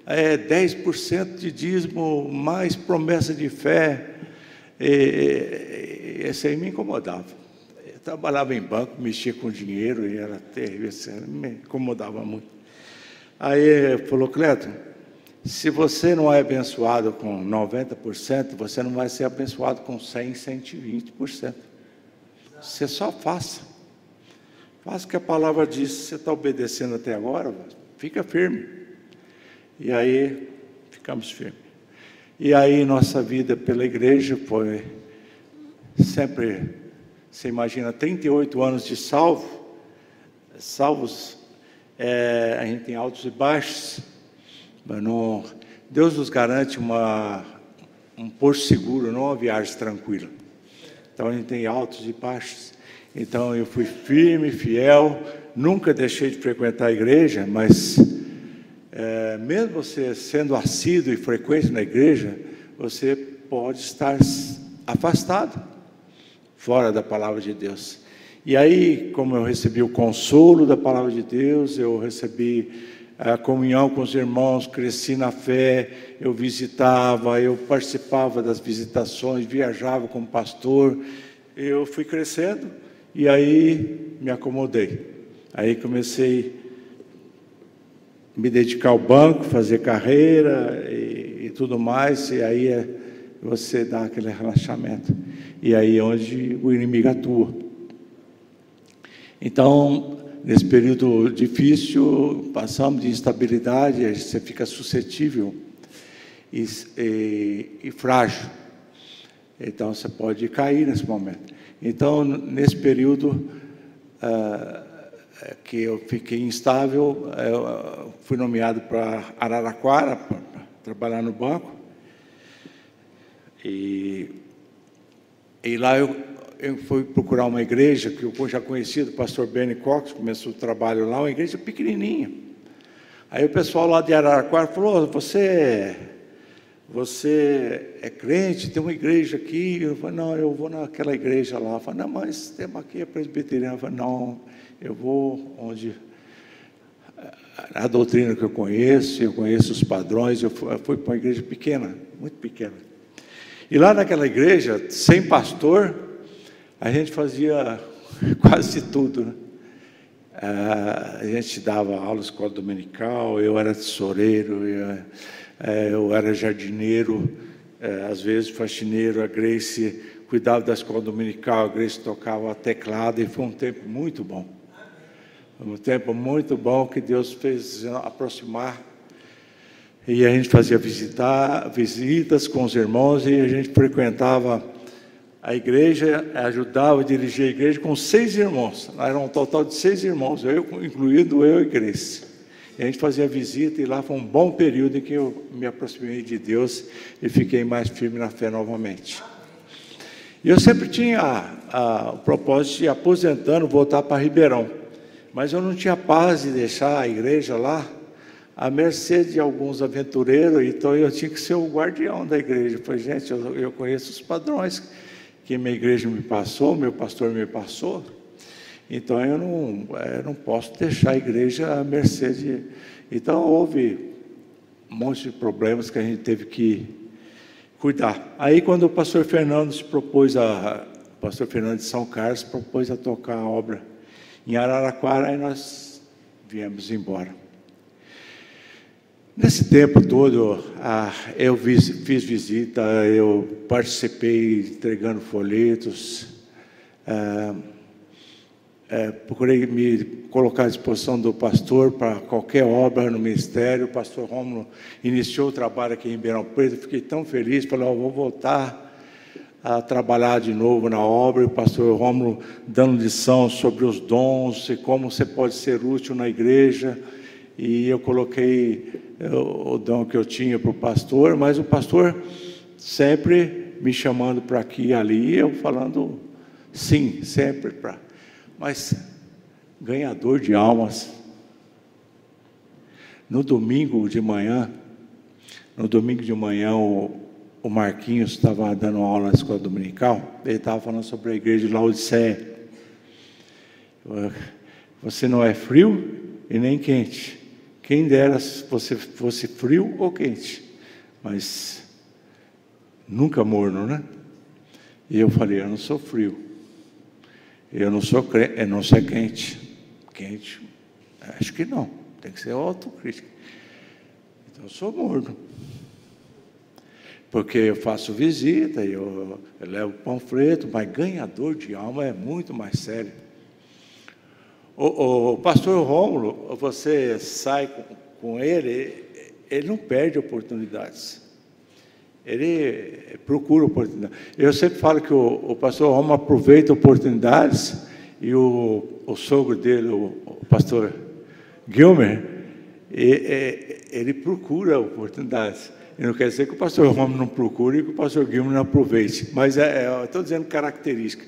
É 10% de dízimo, mais promessa de fé. Esse aí me incomodava. Eu trabalhava em banco, mexia com dinheiro, e era terrível, me incomodava muito. Aí ele falou, Cleiton, se você não é abençoado com 90%, você não vai ser abençoado com 100%, 120%. Você só faça. Faça o que a palavra diz. Se você está obedecendo até agora, fica firme. E aí, ficamos firmes. E aí, nossa vida pela igreja foi sempre, você imagina, 38 anos de salvos, a gente tem altos e baixos. Mas não, Deus nos garante um porto seguro, não uma viagem tranquila. Então a gente tem altos e baixos. Então eu fui firme, fiel, nunca deixei de frequentar a igreja, mas mesmo você sendo assíduo e frequente na igreja, você pode estar afastado, fora da palavra de Deus. E aí, como eu recebi o consolo da palavra de Deus, eu recebi a comunhão com os irmãos, cresci na fé, eu visitava, eu participava das visitações, viajava como pastor, eu fui crescendo e aí me acomodei. Aí comecei a me dedicar ao banco, fazer carreira e tudo mais, e aí você dá aquele relaxamento. E aí é onde o inimigo atua. Então, nesse período difícil, passamos de instabilidade, você fica suscetível e frágil. Então, você pode cair nesse momento. Então, nesse período que eu fiquei instável, eu fui nomeado para Araraquara, para trabalhar no banco. E lá eu fui procurar uma igreja que eu já conhecia do pastor Benny Cox, começou o trabalho lá, uma igreja pequenininha. Aí o pessoal lá de Araraquara falou, você é crente, tem uma igreja aqui? Eu falei, não, eu vou naquela igreja lá. Eu falei, não, mas tem aqui a presbiteriana. Eu falei, não, eu vou onde a doutrina que eu conheço os padrões. Eu fui para uma igreja pequena, muito pequena. E lá naquela igreja, sem pastor, a gente fazia quase tudo, né? A gente dava aula na escola dominical, eu era tesoureiro, eu era jardineiro, às vezes faxineiro. A Grace cuidava da escola dominical, a Grace tocava teclado, e foi um tempo muito bom. Foi um tempo muito bom que Deus fez aproximar. E a gente fazia visitas com os irmãos, e a gente frequentava a igreja, ajudava a dirigir a igreja com 6 irmãos. Era um total de 6 irmãos, incluindo eu e Grace. E a gente fazia visita, e lá foi um bom período em que eu me aproximei de Deus e fiquei mais firme na fé novamente. E eu sempre tinha o propósito de, aposentando, voltar para Ribeirão. Mas eu não tinha paz de deixar a igreja lá à mercê de alguns aventureiros, então eu tinha que ser o guardião da igreja. Eu falei, gente, eu conheço os padrões que minha igreja me passou, meu pastor me passou, então eu não posso deixar a igreja à mercê de... Então houve um monte de problemas que a gente teve que cuidar. Aí quando o pastor Fernando o pastor Fernando de São Carlos propôs a tocar a obra em Araraquara, aí nós viemos embora. Nesse tempo todo, eu fiz visita, eu participei entregando folhetos, procurei me colocar à disposição do pastor para qualquer obra no ministério. O pastor Rômulo iniciou o trabalho aqui em Ribeirão Preto, fiquei tão feliz, falei, vou voltar a trabalhar de novo na obra. O pastor Rômulo dando lição sobre os dons e como você pode ser útil na igreja. E eu coloquei o dom que eu tinha para o pastor, mas o pastor sempre me chamando para aqui e ali, eu falando sim, sempre para... Mas ganhador de almas. No domingo de manhã, o o Marquinhos estava dando aula na escola dominical, ele estava falando sobre a igreja de Laodiceia. Você não é frio e nem quente. Quem dera se você fosse frio ou quente, mas nunca morno, né? E eu falei, eu não sou frio, eu não sou quente. Quente, acho que não, tem que ser autocrítica. Então eu sou morno, porque eu faço visita, eu levo panfleto, mas ganhador de alma é muito mais sério. O pastor Rômulo, você sai com ele, ele não perde oportunidades. Ele procura oportunidades. Eu sempre falo que o pastor Rômulo aproveita oportunidades e o sogro dele, o pastor Gilmer, ele procura oportunidades. E não quer dizer que o pastor Rômulo não procure e que o pastor Gilmer não aproveite, mas eu estou dizendo característica.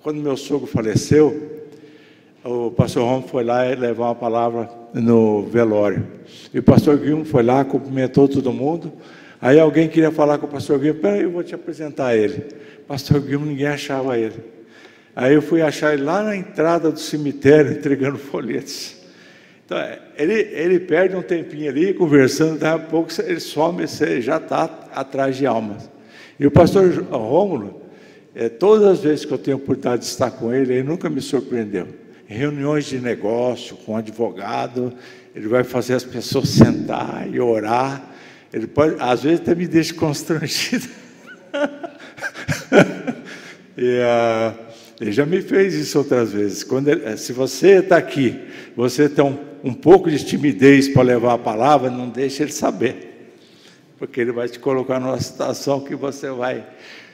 Quando meu sogro faleceu, o pastor Rômulo foi lá levar uma palavra no velório. E o pastor Guilherme foi lá, cumprimentou todo mundo. Aí alguém queria falar com o pastor Guilherme, peraí, eu vou te apresentar ele. Pastor Guilherme, ninguém achava ele. Aí eu fui achar ele lá na entrada do cemitério, entregando folhetos. Então, ele perde um tempinho ali, conversando, daqui a pouco ele some, você já está atrás de almas. E o pastor Rômulo, todas as vezes que eu tenho a oportunidade de estar com ele nunca me surpreendeu. Em reuniões de negócio, com advogado, ele vai fazer as pessoas sentar e orar. Ele pode, às vezes até me deixa constrangido. Ele já me fez isso outras vezes. Se você está aqui, você tem um pouco de timidez para levar a palavra, não deixe ele saber. Porque ele vai te colocar numa situação que você vai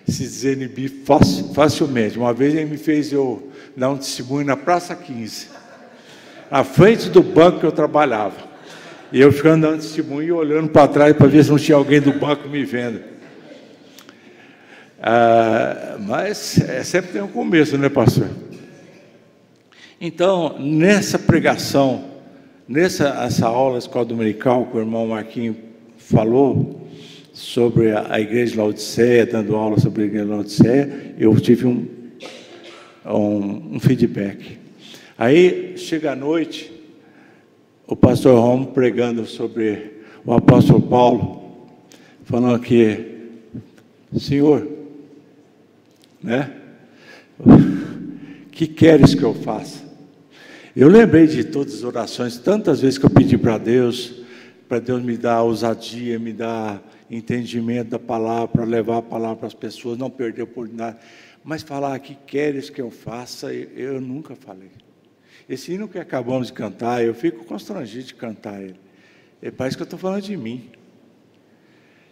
se desinibir facilmente. Uma vez ele me fez eu dar um testemunho na Praça 15, à frente do banco que eu trabalhava. E eu ficando dando testemunho e olhando para trás para ver se não tinha alguém do banco me vendo. Mas sempre tem um começo, né, pastor? Então, nessa pregação, essa aula da escola dominical que o irmão Marquinhos falou sobre a igreja de Laodiceia, dando aula sobre a igreja de Laodiceia, eu tive um feedback. Aí, chega a noite, o pastor Romo pregando sobre o apóstolo Paulo, falando que, Senhor, né? Que queres que eu faça? Eu lembrei de todas as orações, tantas vezes que eu pedi para Deus me dar ousadia, me dar entendimento da palavra, para levar a palavra para as pessoas, não perder a oportunidade. Mas falar que queres que eu faça, eu nunca falei. Esse hino que acabamos de cantar, eu fico constrangido de cantar ele. Parece que eu estou falando de mim.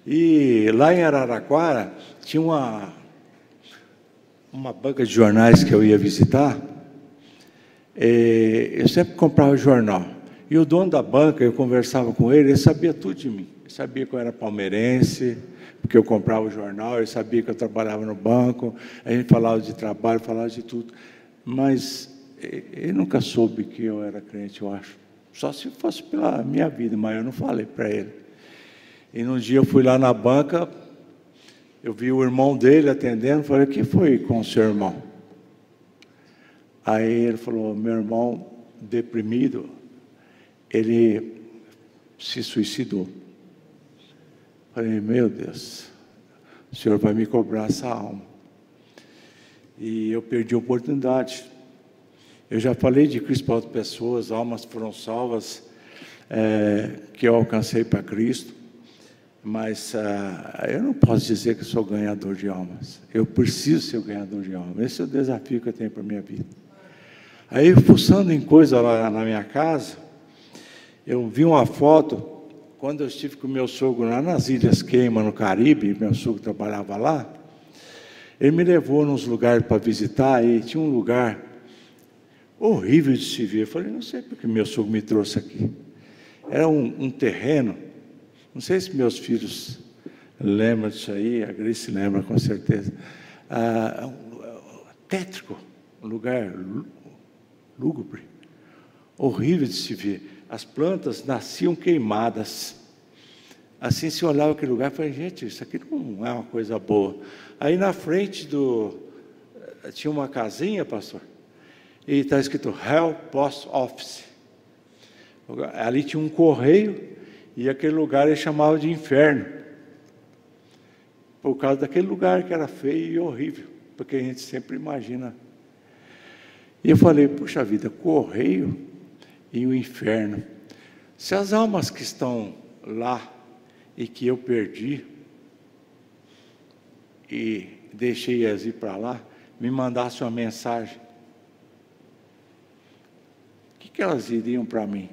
E lá em Araraquara, tinha uma banca de jornais que eu ia visitar. Eu sempre comprava jornal. E o dono da banca, eu conversava com ele sabia tudo de mim. Ele sabia que eu era palmeirense, porque eu comprava o jornal, ele sabia que eu trabalhava no banco, a gente falava de trabalho, falava de tudo. Mas ele nunca soube que eu era crente, eu acho. Só se fosse pela minha vida, mas eu não falei para ele. E num dia eu fui lá na banca, eu vi o irmão dele atendendo, falei, o que foi com o seu irmão? Aí ele falou, meu irmão, deprimido, ele se suicidou. Falei, meu Deus, o Senhor vai me cobrar essa alma. E eu perdi a oportunidade. Eu já falei de Cristo para outras pessoas, almas foram salvas, que eu alcancei para Cristo, mas eu não posso dizer que sou ganhador de almas. Eu preciso ser o ganhador de almas. Esse é o desafio que eu tenho para a minha vida. Aí, fuçando em coisa lá na minha casa, eu vi uma foto, quando eu estive com o meu sogro lá nas Ilhas Queima, no Caribe, meu sogro trabalhava lá, ele me levou nos lugares para visitar, e tinha um lugar horrível de se ver. Eu falei, não sei porque meu sogro me trouxe aqui. Era um terreno, não sei se meus filhos lembram disso aí, a Grace lembra com certeza, tétrico, um lugar lúgubre, horrível de se ver. As plantas nasciam queimadas, assim, se olhava aquele lugar, eu falei, gente, isso aqui não é uma coisa boa. Aí na frente tinha uma casinha, pastor, e está escrito Hell Post Office. Ali tinha um correio, e aquele lugar ele chamava de inferno, por causa daquele lugar que era feio e horrível, porque a gente sempre imagina. E eu falei, puxa vida, correio e o inferno. Se as almas que estão lá e que eu perdi e deixei elas ir para lá, me mandassem uma mensagem, o que elas iriam para mim?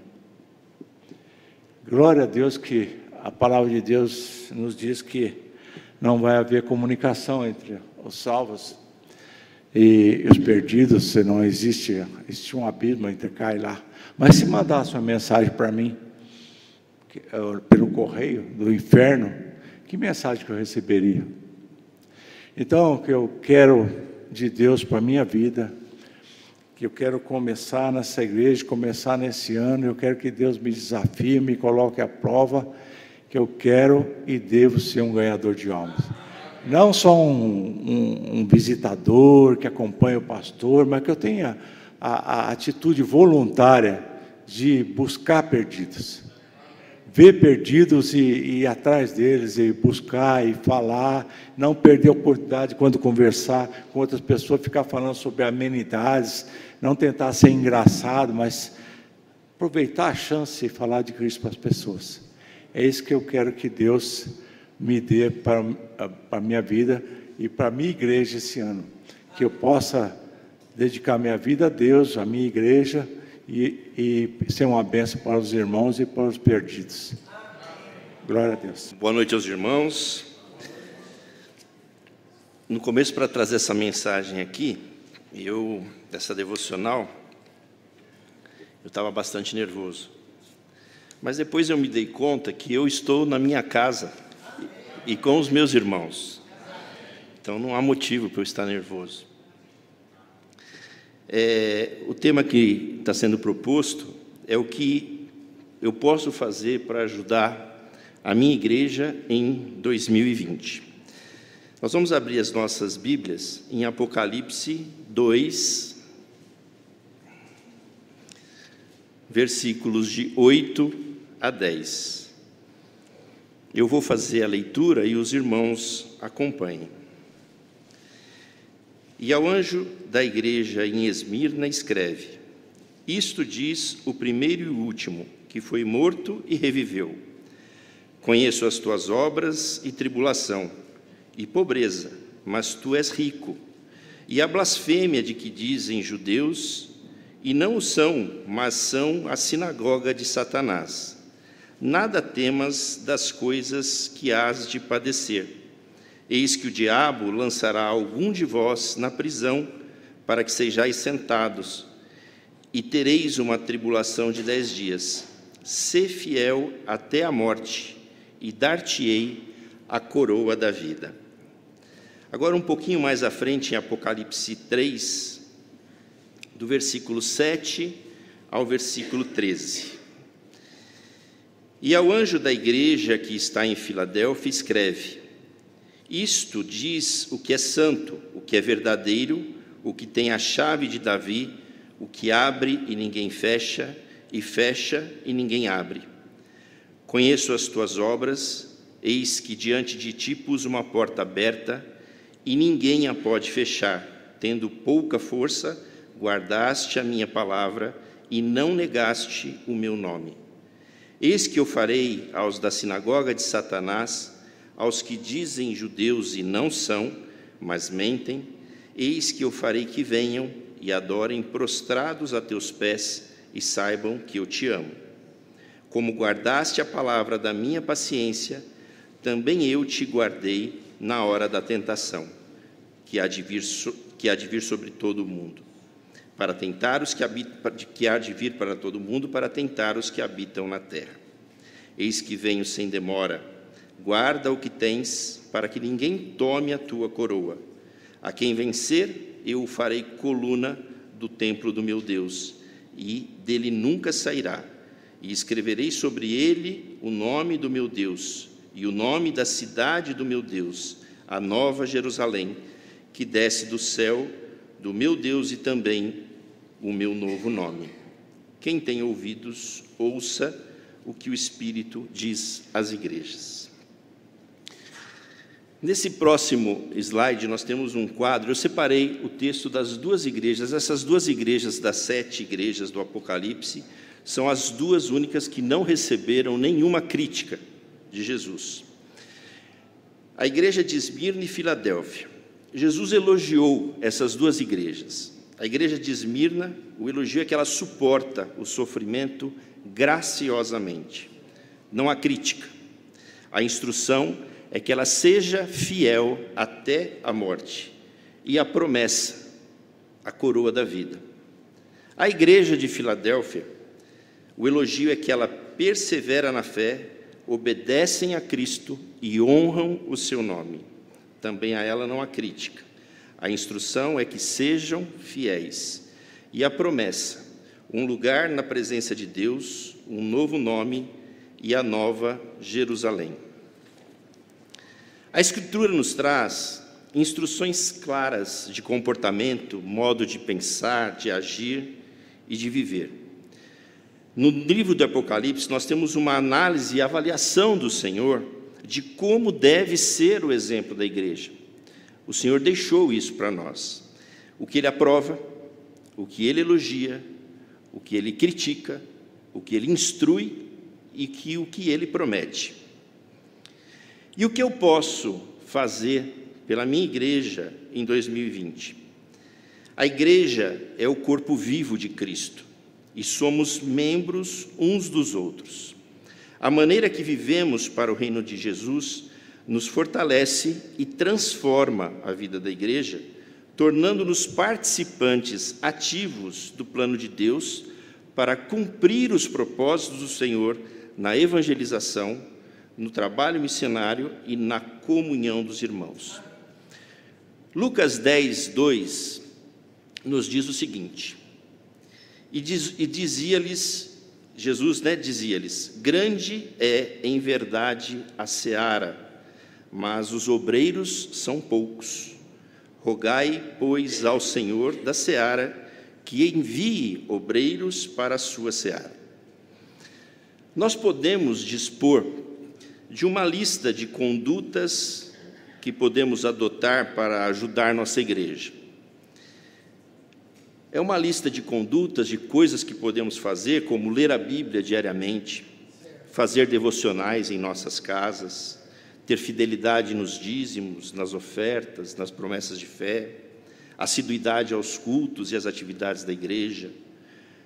Glória a Deus que a palavra de Deus nos diz que não vai haver comunicação entre os salvos e os perdidos, se não existe um abismo entre cá e lá. Mas se mandasse uma mensagem para mim, pelo correio do inferno, que mensagem que eu receberia? Então, o que eu quero de Deus para a minha vida, que eu quero começar nessa igreja, começar nesse ano, eu quero que Deus me desafie, me coloque à prova, que eu quero e devo ser um ganhador de almas. Não só um visitador que acompanha o pastor, mas que eu tenha a atitude voluntária de buscar perdidos. Ver perdidos e ir atrás deles, e buscar e falar, não perder a oportunidade quando conversar com outras pessoas, ficar falando sobre amenidades, não tentar ser engraçado, mas aproveitar a chance e falar de Cristo para as pessoas. É isso que eu quero que Deus me dê para a minha vida e para a minha igreja esse ano. Que eu possa dedicar minha vida a Deus, a minha igreja, e ser uma bênção para os irmãos e para os perdidos. Glória a Deus. Boa noite aos irmãos. No começo, para trazer essa mensagem aqui, dessa devocional, eu estava bastante nervoso. Mas depois eu me dei conta que eu estou na minha casa e com os meus irmãos. Então não há motivo para eu estar nervoso. O tema que está sendo proposto é o que eu posso fazer para ajudar a minha igreja em 2020. Nós vamos abrir as nossas Bíblias em Apocalipse 2, versículos de 8 a 10. Eu vou fazer a leitura e os irmãos acompanhem. E ao anjo da igreja em Esmirna escreve: Isto diz o primeiro e o último, que foi morto e reviveu. Conheço as tuas obras e tribulação, e pobreza, mas tu és rico. E a blasfêmia de que dizem judeus, e não o são, mas são a sinagoga de Satanás. Nada temas das coisas que hás de padecer. Eis que o diabo lançará algum de vós na prisão, para que sejais sentados, e tereis uma tribulação de 10 dias. Sê fiel até a morte, e dar-te-ei a coroa da vida. Agora, um pouquinho mais à frente, em Apocalipse 3, do versículo 7 ao versículo 13. E ao anjo da igreja que está em Filadélfia escreve: Isto diz o que é santo, o que é verdadeiro, o que tem a chave de Davi, o que abre e ninguém fecha, e fecha e ninguém abre. Conheço as tuas obras, eis que diante de ti pus uma porta aberta, e ninguém a pode fechar. Tendo pouca força, guardaste a minha palavra, e não negaste o meu nome. Eis que eu farei aos da sinagoga de Satanás, aos que dizem judeus e não são, mas mentem, eis que eu farei que venham e adorem prostrados a teus pés e saibam que eu te amo. Como guardaste a palavra da minha paciência, também eu te guardei na hora da tentação, que há de vir sobre todo o mundo, para tentar os que há de vir para todo o mundo, para tentar os que habitam na terra. Eis que venho sem demora. Guarda o que tens, para que ninguém tome a tua coroa. A quem vencer, eu o farei coluna do templo do meu Deus, e dele nunca sairá. E escreverei sobre ele o nome do meu Deus, e o nome da cidade do meu Deus, a nova Jerusalém, que desce do céu do meu Deus, e também o meu novo nome. Quem tem ouvidos, ouça o que o Espírito diz às igrejas. Nesse próximo slide, nós temos um quadro. Eu separei o texto das duas igrejas. Essas duas igrejas, das 7 igrejas do Apocalipse, são as duas únicas que não receberam nenhuma crítica de Jesus. A igreja de Esmirna e Filadélfia. Jesus elogiou essas duas igrejas. A igreja de Esmirna, o elogio é que ela suporta o sofrimento graciosamente. Não há crítica. A instrução é que ela seja fiel até a morte. E a promessa, a coroa da vida. A igreja de Filadélfia, o elogio é que ela persevera na fé, obedecem a Cristo e honram o seu nome. Também a ela não há crítica. A instrução é que sejam fiéis. E a promessa, um lugar na presença de Deus, um novo nome e a nova Jerusalém. A Escritura nos traz instruções claras de comportamento, modo de pensar, de agir e de viver. No livro do Apocalipse, nós temos uma análise e avaliação do Senhor de como deve ser o exemplo da igreja. O Senhor deixou isso para nós. O que Ele aprova, o que Ele elogia, o que Ele critica, o que Ele instrui e o que Ele promete. E o que eu posso fazer pela minha igreja em 2020? A igreja é o corpo vivo de Cristo e somos membros uns dos outros. A maneira que vivemos para o reino de Jesus nos fortalece e transforma a vida da igreja, tornando-nos participantes ativos do plano de Deus para cumprir os propósitos do Senhor na evangelização, no trabalho missionário e na comunhão dos irmãos. Lucas 10, 2 nos diz o seguinte: e dizia-lhes, Jesus dizia-lhes, grande é em verdade a seara, mas os obreiros são poucos. Rogai, pois, ao Senhor da seara que envie obreiros para a sua seara. Nós podemos dispor de uma lista de condutas que podemos adotar para ajudar nossa igreja. É uma lista de condutas, de coisas que podemos fazer, como ler a Bíblia diariamente, fazer devocionais em nossas casas, ter fidelidade nos dízimos, nas ofertas, nas promessas de fé, assiduidade aos cultos e às atividades da igreja,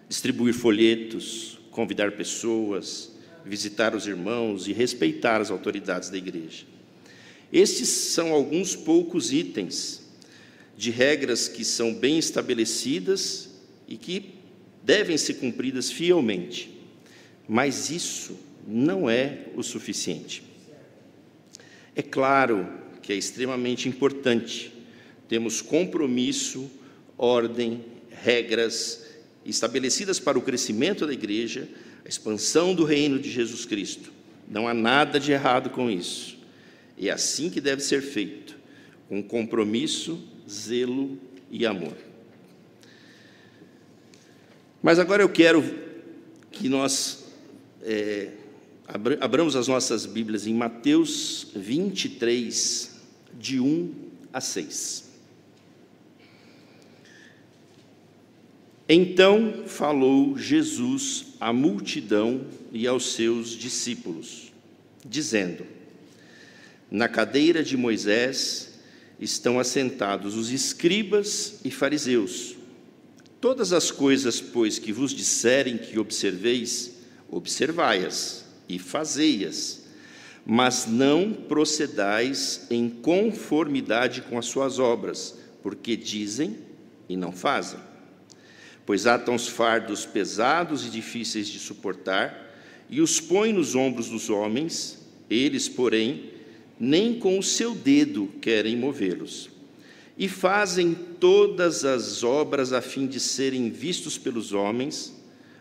distribuir folhetos, convidar pessoas, visitar os irmãos e respeitar as autoridades da igreja. Estes são alguns poucos itens de regras que são bem estabelecidas e que devem ser cumpridas fielmente. Mas isso não é o suficiente. É claro que é extremamente importante termos compromisso, ordem, regras estabelecidas para o crescimento da igreja, a expansão do reino de Jesus Cristo. Não há nada de errado com isso. É assim que deve ser feito, com compromisso, zelo e amor. Mas agora eu quero que nós abramos as nossas Bíblias em Mateus 23, de 1 a 6. Então falou Jesus à multidão e aos seus discípulos, dizendo: na cadeira de Moisés estão assentados os escribas e fariseus. Todas as coisas, pois, que vos disserem que observeis, observai-as e fazei-as, mas não procedais em conformidade com as suas obras, porque dizem e não fazem. Pois atam os fardos pesados e difíceis de suportar, e os põem nos ombros dos homens, eles, porém, nem com o seu dedo querem movê-los. E fazem todas as obras a fim de serem vistos pelos homens,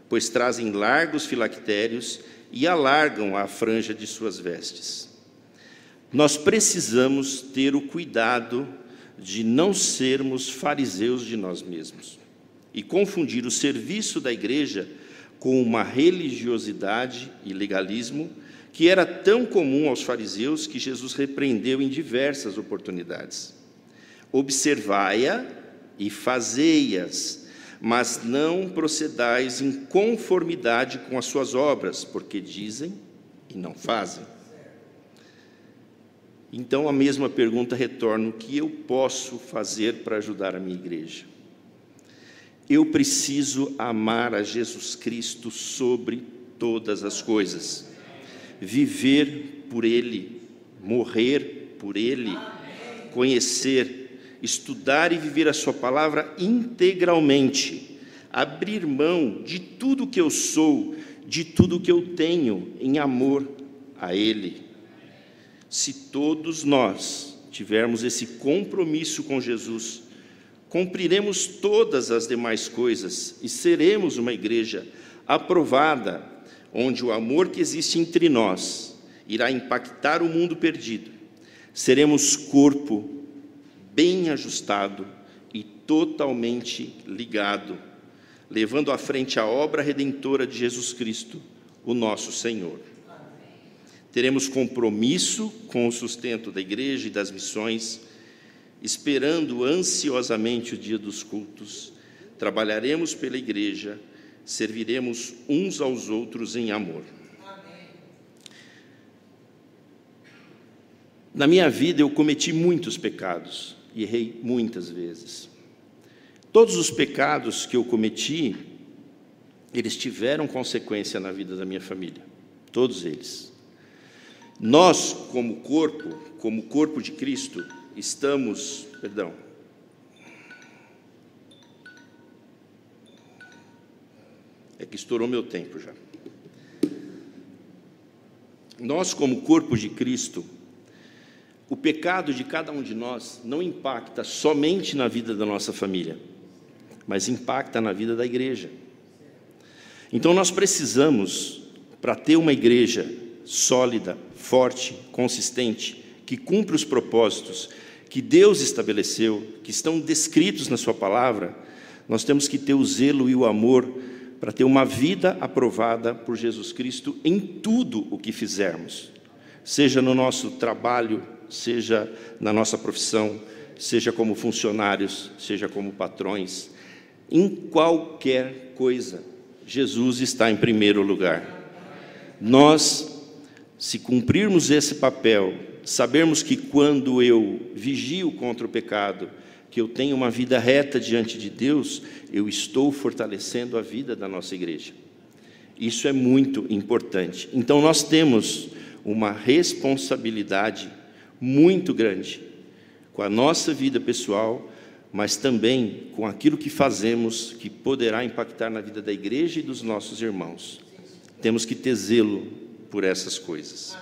pois trazem largos filactérios e alargam a franja de suas vestes. nós precisamos ter o cuidado de não sermos fariseus de nós mesmos e confundir o serviço da igreja com uma religiosidade e legalismo que era tão comum aos fariseus que Jesus repreendeu em diversas oportunidades. Observai-a e fazei-as, mas não procedais em conformidade com as suas obras, porque dizem e não fazem. Então, a mesma pergunta retorna: o que eu posso fazer para ajudar a minha igreja? Eu preciso amar a Jesus Cristo sobre todas as coisas, viver por Ele, morrer por Ele, conhecer, estudar e viver a sua palavra integralmente, abrir mão de tudo que eu sou, de tudo que eu tenho, em amor a Ele. Se todos nós tivermos esse compromisso com Jesus, cumpriremos todas as demais coisas e seremos uma igreja aprovada, onde o amor que existe entre nós irá impactar o mundo perdido. Seremos corpo bem ajustado e totalmente ligado, levando à frente a obra redentora de Jesus Cristo, o nosso Senhor. Teremos compromisso com o sustento da igreja e das missões, esperando ansiosamente o dia dos cultos. Trabalharemos pela igreja, serviremos uns aos outros em amor. Amém. Na minha vida eu cometi muitos pecados e errei muitas vezes. Todos os pecados que eu cometi, eles tiveram consequência na vida da minha família, todos eles. Nós, como corpo de Cristo, estamos, é que estourou meu tempo já. Nós, como corpo de Cristo, o pecado de cada um de nós não impacta somente na vida da nossa família, mas impacta na vida da igreja. Então nós precisamos, para ter uma igreja sólida, forte, consistente, que cumpre os propósitos que Deus estabeleceu, que estão descritos na sua palavra, nós temos que ter o zelo e o amor para ter uma vida aprovada por Jesus Cristo em tudo o que fizermos, seja no nosso trabalho, seja na nossa profissão, seja como funcionários, seja como patrões, em qualquer coisa, Jesus está em primeiro lugar. Nós, se cumprirmos esse papel, sabermos que quando eu vigio contra o pecado, que eu tenho uma vida reta diante de Deus, eu estou fortalecendo a vida da nossa igreja. Isso é muito importante. Então nós temos uma responsabilidade muito grande com a nossa vida pessoal, mas também com aquilo que fazemos, que poderá impactar na vida da igreja e dos nossos irmãos. Temos que ter zelo por essas coisas.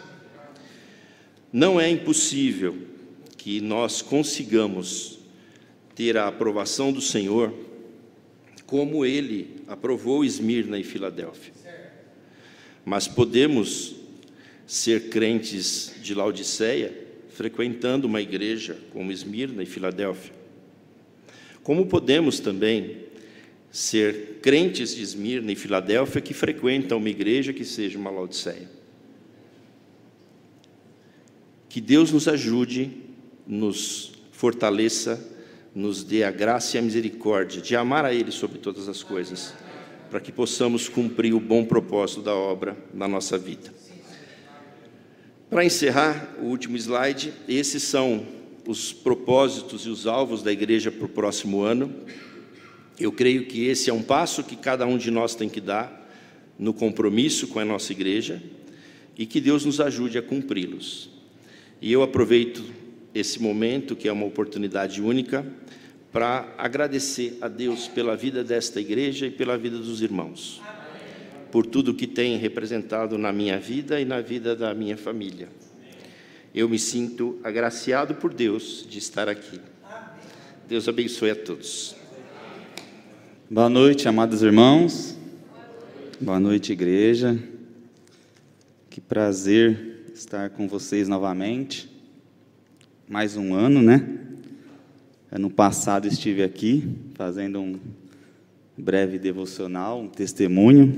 Não é impossível que nós consigamos ter a aprovação do Senhor como Ele aprovou Esmirna e Filadélfia. Mas podemos ser crentes de Laodiceia frequentando uma igreja como Esmirna e Filadélfia. Como podemos também ser crentes de Esmirna e Filadélfia que frequentam uma igreja que seja uma Laodiceia. Que Deus nos ajude, nos fortaleça, nos dê a graça e a misericórdia de amar a Ele sobre todas as coisas, para que possamos cumprir o bom propósito da obra na nossa vida. Para encerrar, o último slide, esses são os propósitos e os alvos da igreja para o próximo ano. Eu creio que esse é um passo que cada um de nós tem que dar no compromisso com a nossa igreja e que Deus nos ajude a cumpri-los. E eu aproveito esse momento, que é uma oportunidade única, para agradecer a Deus pela vida desta igreja e pela vida dos irmãos, por tudo que tem representado na minha vida e na vida da minha família. Eu me sinto agraciado por Deus de estar aqui. Deus abençoe a todos. Boa noite, amados irmãos. Boa noite, igreja. Que prazer estar com vocês novamente. mais um ano, né? Ano passado estive aqui fazendo um breve devocional, um testemunho.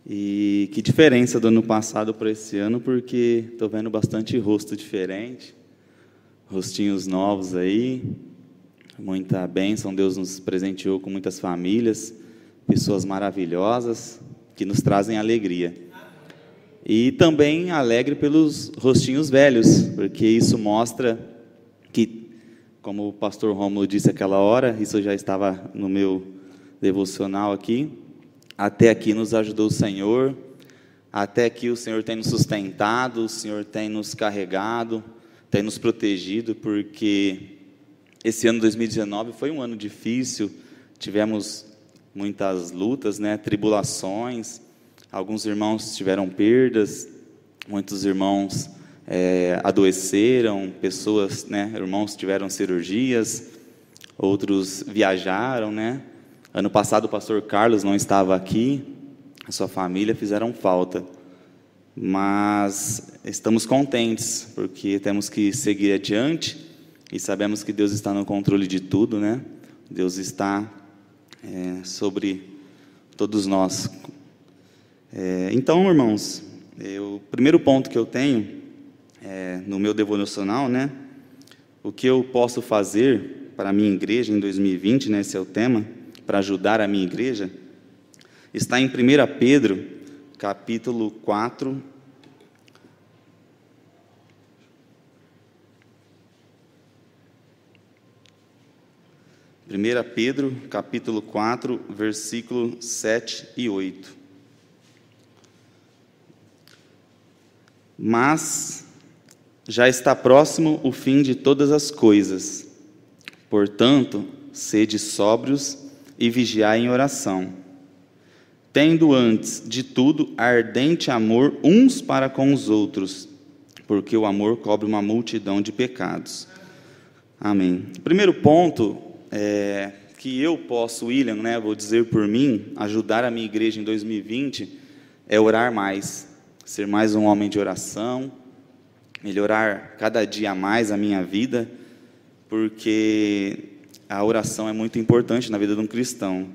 E que diferença do ano passado para esse ano, porque estou vendo bastante rosto diferente, rostinhos novos aí, muita bênção. Deus nos presenteou com muitas famílias, pessoas maravilhosas que nos trazem alegria. E também alegre pelos rostinhos velhos, porque isso mostra que, como o pastor Rômulo disse aquela hora, isso já estava no meu devocional aqui, até aqui nos ajudou o Senhor, até aqui o Senhor tem nos sustentado, o Senhor tem nos carregado, tem nos protegido, porque esse ano 2019 foi um ano difícil, tivemos muitas lutas, né, tribulações, alguns irmãos tiveram perdas, muitos irmãos adoeceram, pessoas, né, irmãos tiveram cirurgias, outros viajaram, né. Ano passado o pastor Carlos não estava aqui, a sua família fizeram falta, mas estamos contentes, porque temos que seguir adiante, e sabemos que Deus está no controle de tudo, né? Deus está sobre todos nós. Então, irmãos, o primeiro ponto que eu tenho no meu devocional, né? O que eu posso fazer para a minha igreja em 2020, né? Esse é o tema, para ajudar a minha igreja, está em 1 Pedro, capítulo 4, capítulo 4, versículo 7 e 8. Mas já está próximo o fim de todas as coisas, portanto, sede sóbrios e vigiai em oração, tendo antes de tudo ardente amor uns para com os outros, porque o amor cobre uma multidão de pecados. Amém. O primeiro ponto que eu posso, William, né, vou dizer por mim, ajudar a minha igreja em 2020, é orar mais, ser mais um homem de oração, melhorar cada dia mais a minha vida, porque a oração é muito importante na vida de um cristão.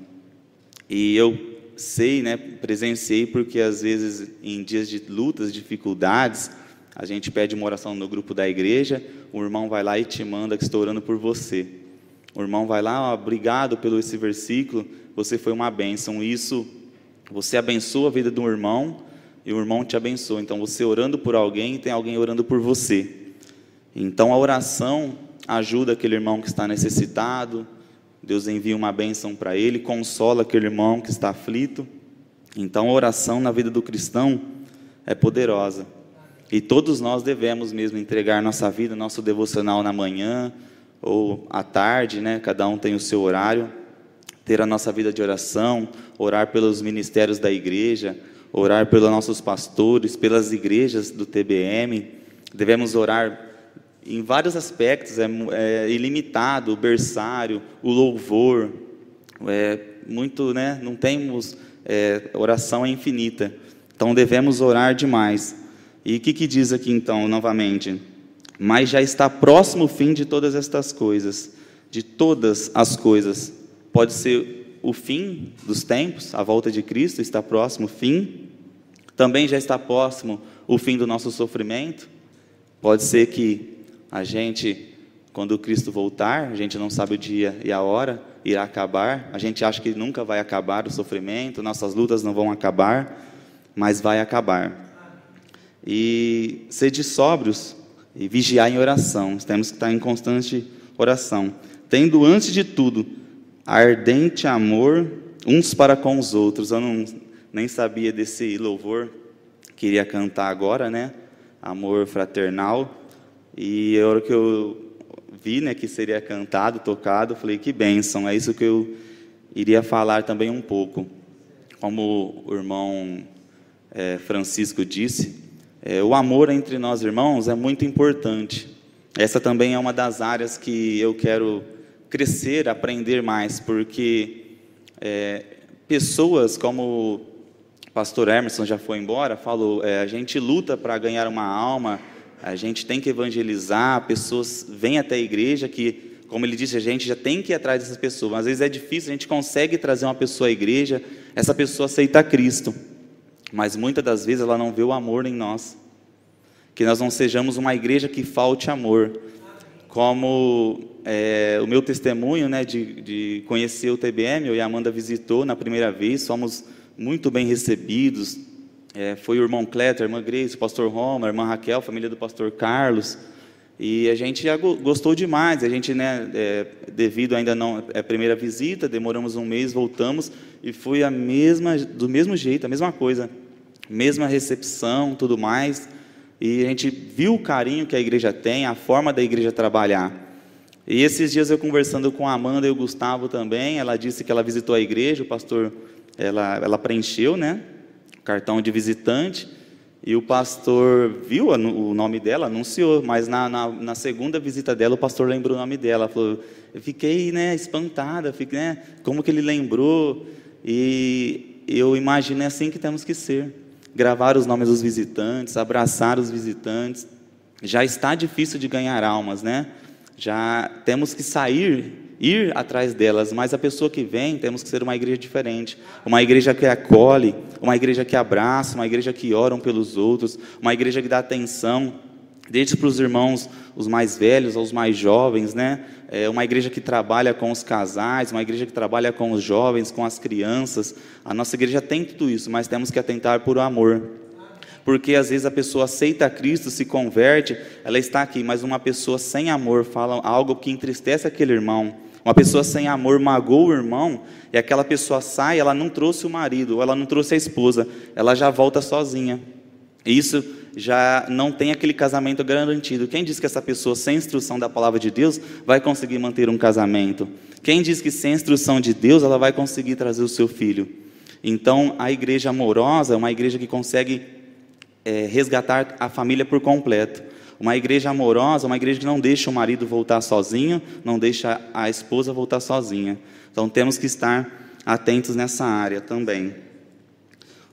E eu sei, né, presenciei, porque às vezes em dias de lutas, dificuldades, a gente pede uma oração no grupo da igreja, o irmão vai lá e te manda que estou orando por você. O irmão vai lá, obrigado pelo esse versículo, você foi uma bênção. Isso, você abençoa a vida do irmão e o irmão te abençoa. Então você orando por alguém, tem alguém orando por você. Então a oração ajuda aquele irmão que está necessitado, Deus envia uma bênção para ele, consola aquele irmão que está aflito. Então a oração na vida do cristão é poderosa, e todos nós devemos mesmo entregar nossa vida, nosso devocional na manhã ou à tarde, né? Cada um tem o seu horário, ter a nossa vida de oração, orar pelos ministérios da igreja, orar pelos nossos pastores, pelas igrejas do TBM, devemos orar em vários aspectos, é ilimitado, o berçário, o louvor, muito, né? Não temos, oração é infinita, então devemos orar demais. E o que diz aqui então, novamente? Mas já está próximo o fim de todas estas coisas, de todas as coisas. Pode ser o fim dos tempos, a volta de Cristo está próximo o fim. Também já está próximo o fim do nosso sofrimento. Pode ser que a gente, quando Cristo voltar, a gente não sabe o dia e a hora, irá acabar. A gente acha que nunca vai acabar o sofrimento, nossas lutas não vão acabar, mas vai acabar. E sede sóbrios e vigiar em oração. Temos que estar em constante oração, tendo antes de tudo ardente amor uns para com os outros. Eu nem sabia desse louvor que iria cantar agora, né? Amor fraternal. E a hora que eu vi, né, que seria cantado, tocado, falei, que bênção, é isso que eu iria falar também um pouco. Como o irmão Francisco disse, o amor entre nós irmãos é muito importante. Essa também é uma das áreas que eu quero crescer, aprender mais, porque pessoas como o pastor Emerson já foi embora, falou, a gente luta para ganhar uma alma, A gente tem que evangelizar, pessoas vêm até a igreja que, como ele disse, a gente já tem que ir atrás dessas pessoas. Às vezes é difícil, a gente consegue trazer uma pessoa à igreja, essa pessoa aceita Cristo, mas muitas das vezes ela não vê o amor em nós. Que nós não sejamos uma igreja que falte amor. Como o meu testemunho, né, de conhecer o TBM, eu e a Amanda visitou na primeira vez, fomos muito bem recebidos. Foi o irmão Cleto, a irmã Grace, o pastor Roma, a irmã Raquel, família do pastor Carlos, e a gente já gostou demais. A gente, né, devido ainda não é a primeira visita, demoramos um mês, voltamos, e foi do mesmo jeito, a mesma coisa, mesma recepção, tudo mais, e a gente viu o carinho que a igreja tem, a forma da igreja trabalhar. E esses dias eu conversando com a Amanda e o Gustavo também, ela disse que ela visitou a igreja, o pastor, ela preencheu, né, cartão de visitante, e o pastor viu o nome dela, anunciou, mas na segunda visita dela, o pastor lembrou o nome dela, falou, eu fiquei, né, espantada, né, como que ele lembrou, e eu imagino é assim que temos que ser, gravar os nomes dos visitantes, abraçar os visitantes. Já está difícil de ganhar almas, né, já temos que ir atrás delas, mas a pessoa que vem, temos que ser uma igreja diferente, uma igreja que acolhe, uma igreja que abraça, uma igreja que ora pelos outros, uma igreja que dá atenção, desde para os irmãos, os mais velhos aos mais jovens, né? Uma igreja que trabalha com os casais, uma igreja que trabalha com os jovens, com as crianças. A nossa igreja tem tudo isso, mas temos que atentar por amor. Porque às vezes a pessoa aceita Cristo, se converte, ela está aqui, mas uma pessoa sem amor fala algo que entristece aquele irmão. Uma pessoa sem amor magoa o irmão, e aquela pessoa sai, ela não trouxe o marido, ou ela não trouxe a esposa, ela já volta sozinha. E isso já não tem aquele casamento garantido. Quem diz que essa pessoa sem instrução da palavra de Deus vai conseguir manter um casamento? Quem diz que sem instrução de Deus ela vai conseguir trazer o seu filho? Então a igreja amorosa é uma igreja que consegue resgatar a família por completo. Uma igreja amorosa, uma igreja que não deixa o marido voltar sozinho, não deixa a esposa voltar sozinha. Então temos que estar atentos nessa área também.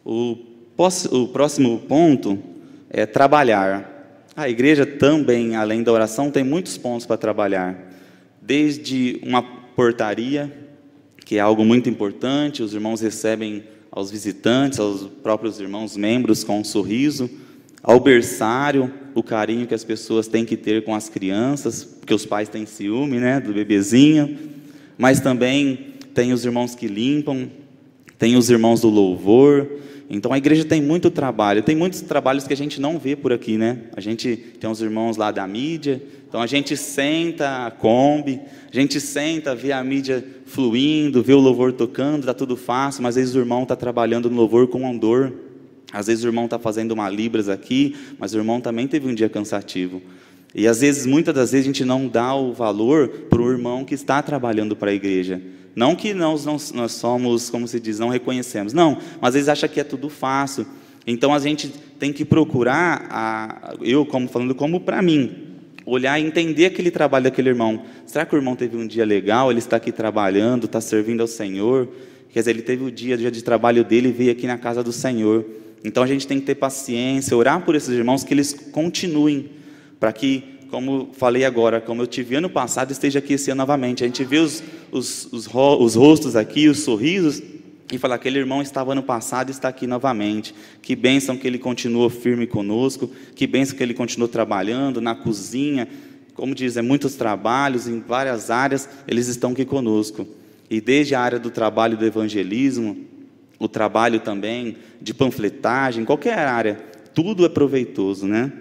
O próximo ponto é trabalhar. A igreja também, além da oração, tem muitos pontos para trabalhar. Desde uma portaria, que é algo muito importante, os irmãos recebem aos visitantes, aos próprios irmãos membros com um sorriso, ao berçário, o carinho que as pessoas têm que ter com as crianças, porque os pais têm ciúme, né, do bebezinho, mas também tem os irmãos que limpam, tem os irmãos do louvor. Então a igreja tem muito trabalho, tem muitos trabalhos que a gente não vê por aqui, né? A gente tem os irmãos lá da mídia, então a gente senta a Kombi, a gente senta, vê a mídia fluindo, vê o louvor tocando, está tudo fácil, mas às vezes o irmão está trabalhando no louvor com uma dor, às vezes o irmão está fazendo uma libras aqui, mas o irmão também teve um dia cansativo. E às vezes, muitas das vezes, a gente não dá o valor para o irmão que está trabalhando para a igreja. Não que nós somos, como se diz, não reconhecemos. Não, mas às vezes acha que é tudo fácil. Então a gente tem que procurar, falando como para mim, olhar e entender aquele trabalho daquele irmão. Será que o irmão teve um dia legal? Ele está aqui trabalhando, está servindo ao Senhor? Quer dizer, ele teve o dia de trabalho dele e veio aqui na casa do Senhor. Então a gente tem que ter paciência, orar por esses irmãos, que eles continuem, para que, como falei agora, como eu tive ano passado, esteja aqui esse ano novamente. A gente vê os rostos aqui, os sorrisos, e fala, aquele irmão estava ano passado e está aqui novamente. Que bênção que ele continuou firme conosco, que bênção que ele continuou trabalhando na cozinha, como diz, muitos trabalhos, em várias áreas, eles estão aqui conosco. E desde a área do trabalho do evangelismo, o trabalho também de panfletagem, qualquer área, tudo é proveitoso, né?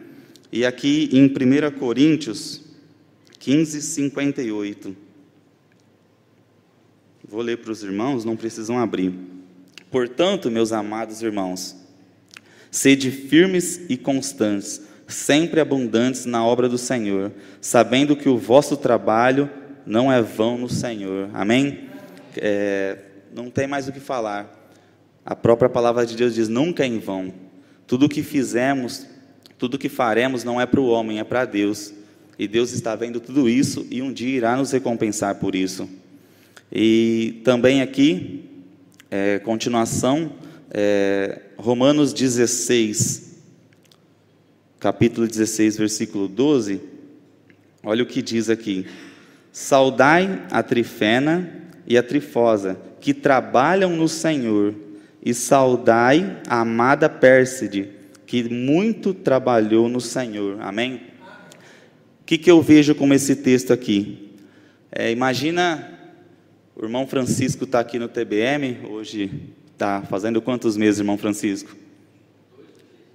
E aqui em 1 Coríntios 15, 58. Vou ler para os irmãos, não precisam abrir. Portanto, meus amados irmãos, sede firmes e constantes, sempre abundantes na obra do Senhor, sabendo que o vosso trabalho não é vão no Senhor. Amém? Não tem mais o que falar. A própria palavra de Deus diz, nunca é em vão. Tudo o que fizemos, tudo o que faremos não é para o homem, é para Deus. E Deus está vendo tudo isso e um dia irá nos recompensar por isso. E também aqui, continuação, Romanos 16, capítulo 16, versículo 12, olha o que diz aqui: saudai a Trifena e a Trifosa, que trabalham no Senhor, e saudai a amada Pérside, que muito trabalhou no Senhor. Amém? O que eu vejo com esse texto aqui? Imagina, o irmão Francisco está aqui no TBM, hoje está fazendo quantos meses, irmão Francisco?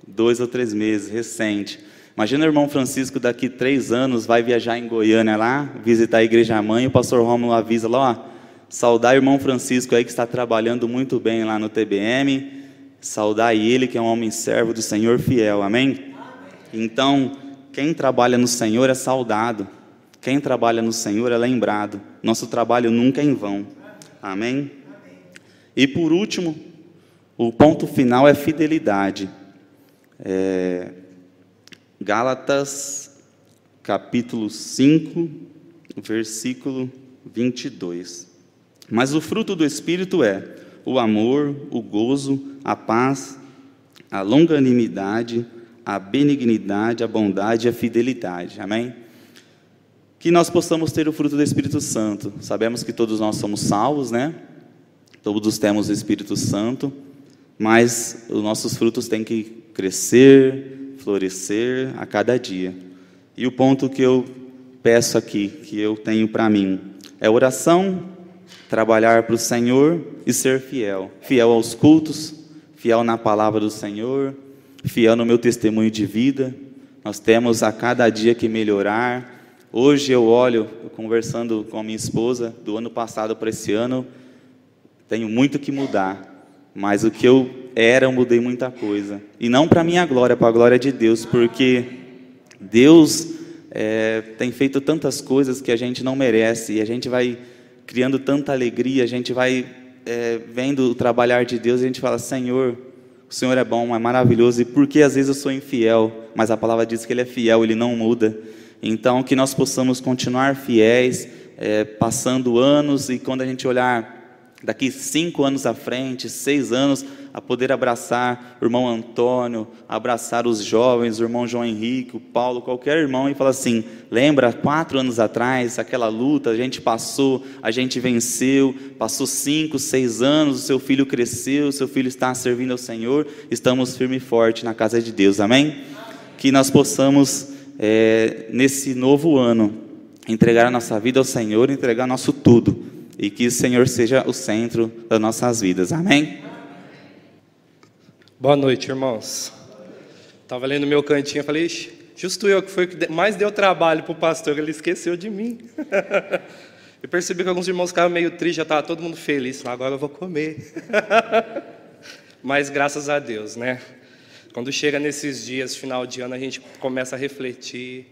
2 ou 3 meses, recente. Imagina o irmão Francisco daqui 3 anos, vai viajar em Goiânia lá, visitar a igreja-mãe, e o pastor Rômulo avisa lá, ó, saudar o irmão Francisco aí que está trabalhando muito bem lá no TBM, saudar ele que é um homem servo do Senhor fiel, amém? Então, quem trabalha no Senhor é saudado, quem trabalha no Senhor é lembrado, nosso trabalho nunca é em vão, amém? E por último, o ponto final é fidelidade. Gálatas, capítulo 5, versículo 22. Mas o fruto do Espírito é o amor, o gozo, a paz, a longanimidade, a benignidade, a bondade e a fidelidade. Amém? Que nós possamos ter o fruto do Espírito Santo. Sabemos que todos nós somos salvos, né? Todos temos o Espírito Santo, mas os nossos frutos têm que crescer, florescer a cada dia. E o ponto que eu peço aqui, que eu tenho para mim, é oração, trabalhar para o Senhor e ser fiel. Fiel aos cultos, fiel na palavra do Senhor, fiel no meu testemunho de vida. Nós temos a cada dia que melhorar. Hoje eu olho, conversando com a minha esposa, do ano passado para esse ano, tenho muito que mudar. Mas o que eu era, eu mudei muita coisa. E não para a minha glória, para a glória de Deus, porque Deus tem feito tantas coisas que a gente não merece, e a gente vai criando tanta alegria, a gente vai vendo o trabalhar de Deus, e a gente fala, Senhor, o Senhor é bom, é maravilhoso, e porque às vezes eu sou infiel, mas a palavra diz que Ele é fiel, Ele não muda. Então, que nós possamos continuar fiéis, passando anos, e quando a gente olhar daqui 5 anos à frente, 6 anos, a poder abraçar o irmão Antônio, abraçar os jovens, o irmão João Henrique, o Paulo, qualquer irmão, e falar assim, lembra, 4 anos atrás, aquela luta, a gente passou, a gente venceu, passou 5, 6 anos, o seu filho cresceu, o seu filho está servindo ao Senhor, estamos firme e forte na casa de Deus, amém? Que nós possamos, nesse novo ano, entregar a nossa vida ao Senhor, entregar nosso tudo, e que o Senhor seja o centro das nossas vidas, amém? Boa noite, irmãos. Estava lendo meu cantinho, falei, ixi, justo eu que foi o que mais deu trabalho para o pastor, ele esqueceu de mim. Eu percebi que alguns irmãos ficaram meio tristes, já estava todo mundo feliz, agora eu vou comer. Mas graças a Deus, né? Quando chega nesses dias, final de ano, a gente começa a refletir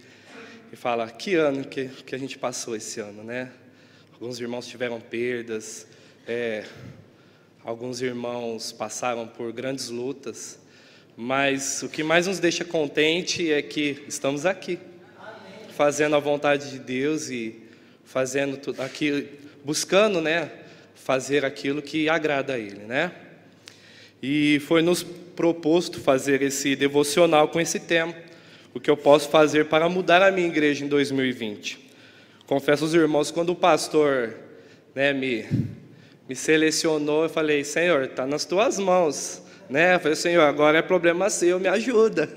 e fala, que ano que a gente passou esse ano, né? Alguns irmãos tiveram perdas, alguns irmãos passaram por grandes lutas, mas o que mais nos deixa contente é que estamos aqui, fazendo a vontade de Deus e fazendo tudo aquilo, buscando, né, fazer aquilo que agrada a Ele, né? E foi nos proposto fazer esse devocional com esse tema, o que eu posso fazer para mudar a minha igreja em 2020. Confesso aos irmãos, quando o pastor, né, me selecionou, eu falei, Senhor, está nas tuas mãos, né? Eu falei, Senhor, agora é problema seu, me ajuda.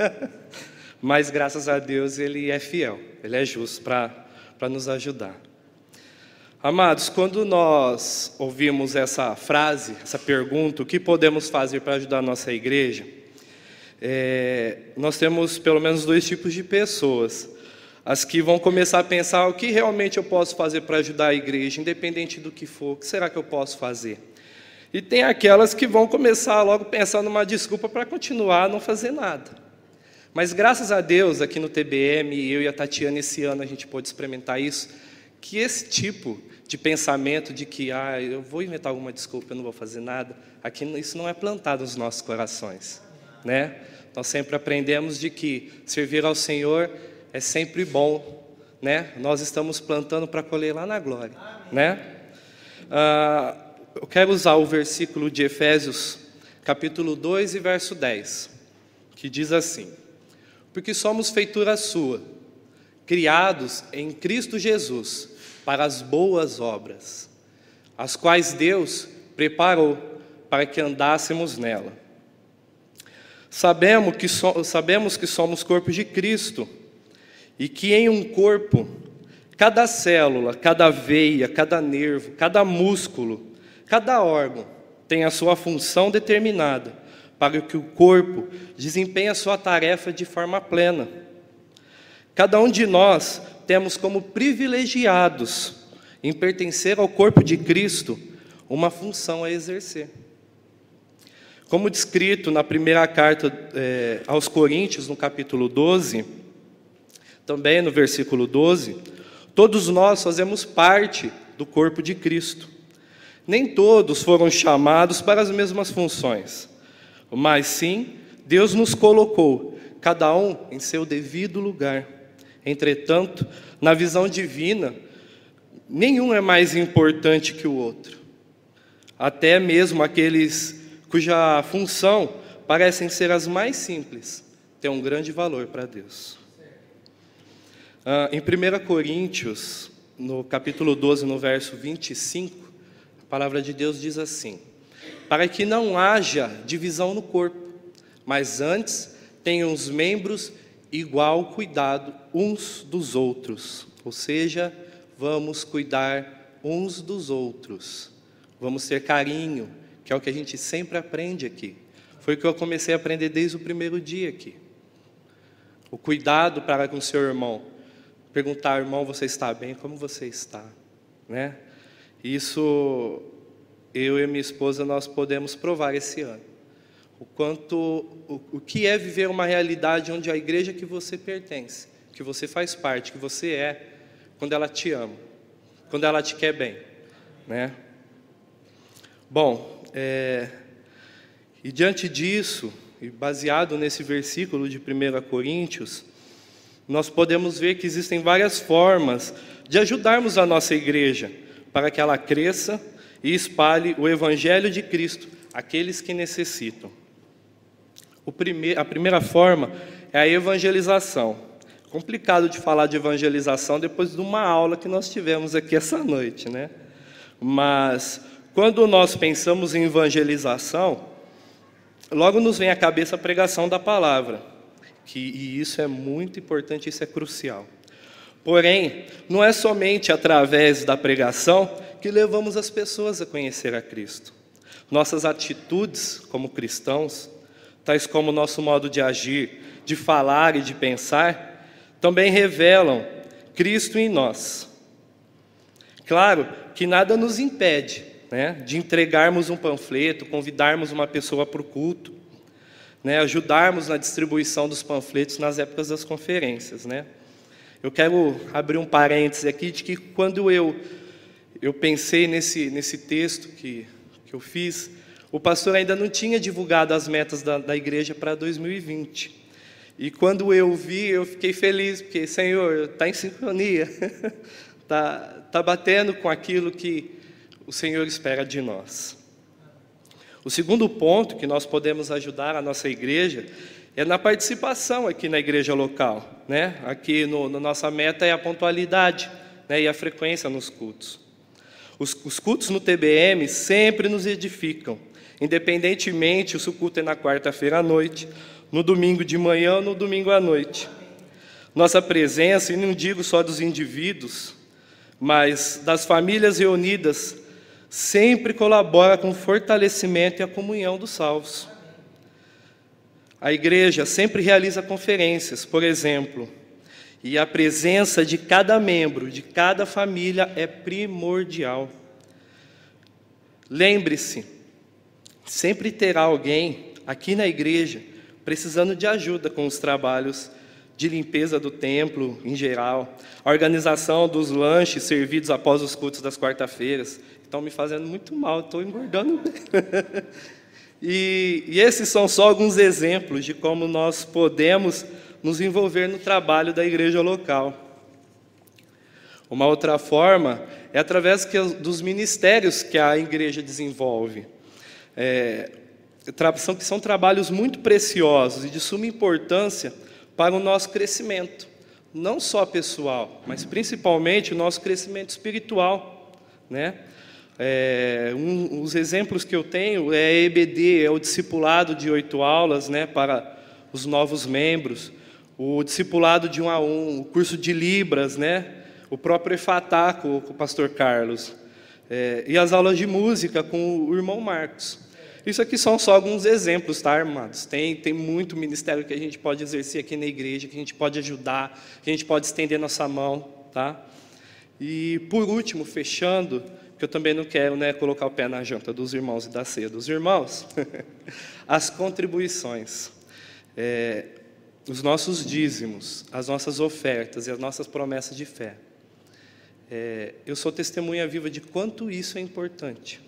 Mas graças a Deus Ele é fiel, Ele é justo para nos ajudar. Amados, quando nós ouvimos essa frase, essa pergunta, o que podemos fazer para ajudar a nossa igreja? Nós temos pelo menos 2 tipos de pessoas. As que vão começar a pensar o que realmente eu posso fazer para ajudar a igreja, independente do que for, o que será que eu posso fazer? E tem aquelas que vão começar logo a pensar numa desculpa para continuar a não fazer nada. Mas graças a Deus, aqui no TBM, eu e a Tatiana, esse ano a gente pôde experimentar isso, que esse tipo de pensamento de que eu vou inventar alguma desculpa, eu não vou fazer nada, aqui isso não é plantado nos nossos corações, né? Nós sempre aprendemos de que servir ao Senhor é sempre bom, né? Nós estamos plantando para colher lá na glória, né? Eu quero usar o versículo de Efésios, capítulo 2 e verso 10, que diz assim, porque somos feitura sua, criados em Cristo Jesus para as boas obras, as quais Deus preparou para que andássemos nela. Sabemos que somos corpo de Cristo e que em um corpo, cada célula, cada veia, cada nervo, cada músculo, cada órgão tem a sua função determinada para que o corpo desempenhe a sua tarefa de forma plena. Cada um de nós temos como privilegiados em pertencer ao corpo de Cristo uma função a exercer. Como descrito na primeira carta aos Coríntios, no capítulo 12, também no versículo 12, todos nós fazemos parte do corpo de Cristo. Nem todos foram chamados para as mesmas funções, mas sim, Deus nos colocou, cada um em seu devido lugar. Entretanto, na visão divina, nenhum é mais importante que o outro. Até mesmo aqueles cuja função parecem ser as mais simples, têm um grande valor para Deus. Em 1 Coríntios, no capítulo 12, no verso 25, a palavra de Deus diz assim: para que não haja divisão no corpo, mas antes tenham os membros igual cuidado uns dos outros. Ou seja, vamos cuidar uns dos outros, vamos ter carinho, que é o que a gente sempre aprende aqui. Foi o que eu comecei a aprender desde o primeiro dia aqui. O cuidado para com o seu irmão. Perguntar, irmão, você está bem? Como você está? Né? Isso, eu e minha esposa, nós podemos provar esse ano. O que é viver uma realidade onde a igreja que você pertence, que você faz parte, que você é, quando ela te ama, quando ela te quer bem, né? Bom, e diante disso, e baseado nesse versículo de 1 Coríntios, nós podemos ver que existem várias formas de ajudarmos a nossa igreja para que ela cresça e espalhe o Evangelho de Cristo àqueles que necessitam. A primeira forma é a evangelização. Complicado de falar de evangelização depois de uma aula que nós tivemos aqui essa noite, né? Mas quando nós pensamos em evangelização, logo nos vem à cabeça a pregação da palavra, e isso é muito importante, isso é crucial. Porém, não é somente através da pregação que levamos as pessoas a conhecer a Cristo. Nossas atitudes como cristãos, tais como nosso modo de agir, de falar e de pensar, também revelam Cristo em nós. Claro que nada nos impede, né, de entregarmos um panfleto, convidarmos uma pessoa para o culto, né, ajudarmos na distribuição dos panfletos nas épocas das conferências, né. Eu quero abrir um parêntese aqui de que quando eu pensei nesse texto que eu fiz, o pastor ainda não tinha divulgado as metas da igreja para 2020. E quando eu vi, eu fiquei feliz, porque, Senhor, está em sincronia, está batendo com aquilo que o Senhor espera de nós. O segundo ponto que nós podemos ajudar a nossa igreja é na participação aqui na igreja local, né? Aqui na nossa meta é a pontualidade, né? E a frequência nos cultos. Os cultos no TBM sempre nos edificam, independentemente se o culto é na quarta-feira à noite, no domingo de manhã ou no domingo à noite. Nossa presença, e não digo só dos indivíduos, mas das famílias reunidas, sempre colabora com o fortalecimento e a comunhão dos salvos. A igreja sempre realiza conferências, por exemplo, e a presença de cada membro, de cada família é primordial. Lembre-se, sempre terá alguém aqui na igreja precisando de ajuda com os trabalhos de limpeza do templo em geral, a organização dos lanches servidos após os cultos das quarta-feiras. Estão me fazendo muito mal, estou engordando. E esses são só alguns exemplos de como nós podemos nos envolver no trabalho da igreja local. Uma outra forma é através dos ministérios que a igreja desenvolve. São trabalhos muito preciosos e de suma importância para o nosso crescimento, não só pessoal, mas principalmente o nosso crescimento espiritual, né? Os exemplos que eu tenho é a EBD, é o discipulado de 8 aulas, né, para os novos membros, o discipulado de 1 a 1, o curso de Libras, né, o próprio Efatá com o pastor Carlos, e as aulas de música com o irmão Marcos. Isso aqui são só alguns exemplos, tá, amados? Tem muito ministério que a gente pode exercer aqui na igreja, que a gente pode ajudar, que a gente pode estender nossa mão, tá? E, por último, fechando, que eu também não quero, né, colocar o pé na janta dos irmãos e da ceia dos irmãos, as contribuições, os nossos dízimos, as nossas ofertas e as nossas promessas de fé. Eu sou testemunha viva de quanto isso é importante.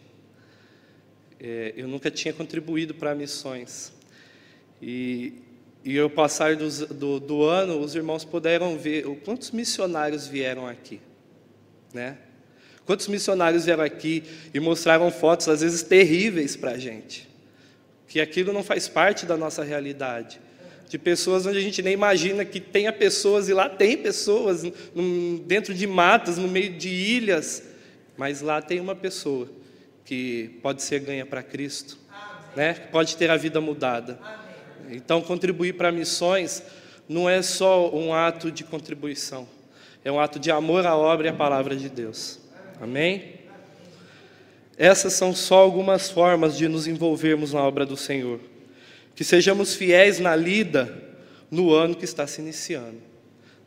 Eu nunca tinha contribuído para missões. E ao passar do ano, os irmãos puderam ver quantos missionários vieram aqui, né? Quantos missionários vieram aqui e mostraram fotos, às vezes, terríveis para a gente. Que aquilo não faz parte da nossa realidade. De pessoas onde a gente nem imagina que tenha pessoas, e lá tem pessoas, dentro de matas, no meio de ilhas. Mas lá tem uma pessoa que pode ser ganha para Cristo, né? Pode ter a vida mudada. Então, contribuir para missões não é só um ato de contribuição. É um ato de amor à obra e à palavra de Deus. Amém? Essas são só algumas formas de nos envolvermos na obra do Senhor. Que sejamos fiéis na lida no ano que está se iniciando.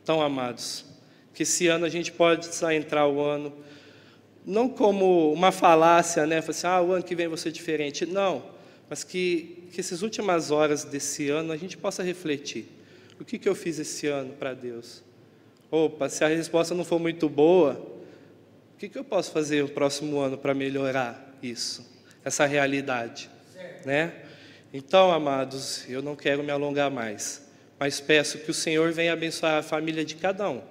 Então, amados, que esse ano a gente possa entrar o ano, não como uma falácia, né? Assim, o ano que vem vai ser diferente. Não, mas que essas últimas horas desse ano a gente possa refletir. O que eu fiz esse ano para Deus? Opa, se a resposta não for muito boa, o que eu posso fazer no próximo ano para melhorar isso, essa realidade, né? Então, amados, eu não quero me alongar mais, mas peço que o Senhor venha abençoar a família de cada um,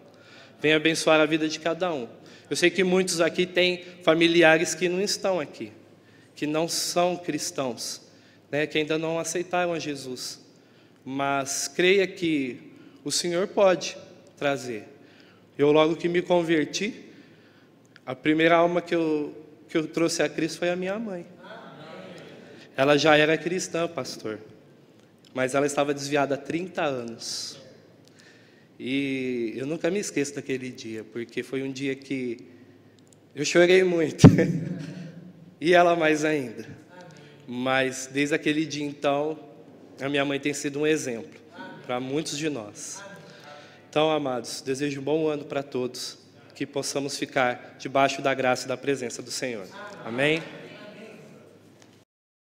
venha abençoar a vida de cada um. Eu sei que muitos aqui têm familiares que não estão aqui, que não são cristãos, né, que ainda não aceitaram a Jesus, mas creia que o Senhor pode trazer. Eu, logo que me converti, a primeira alma que eu trouxe a Cristo foi a minha mãe. Ela já era cristã, pastor, mas ela estava desviada há 30 anos. E eu nunca me esqueço daquele dia, porque foi um dia que eu chorei muito. E ela mais ainda. Mas desde aquele dia, então, a minha mãe tem sido um exemplo para muitos de nós. Então, amados, desejo um bom ano para todos, que possamos ficar debaixo da graça e da presença do Senhor. Amém?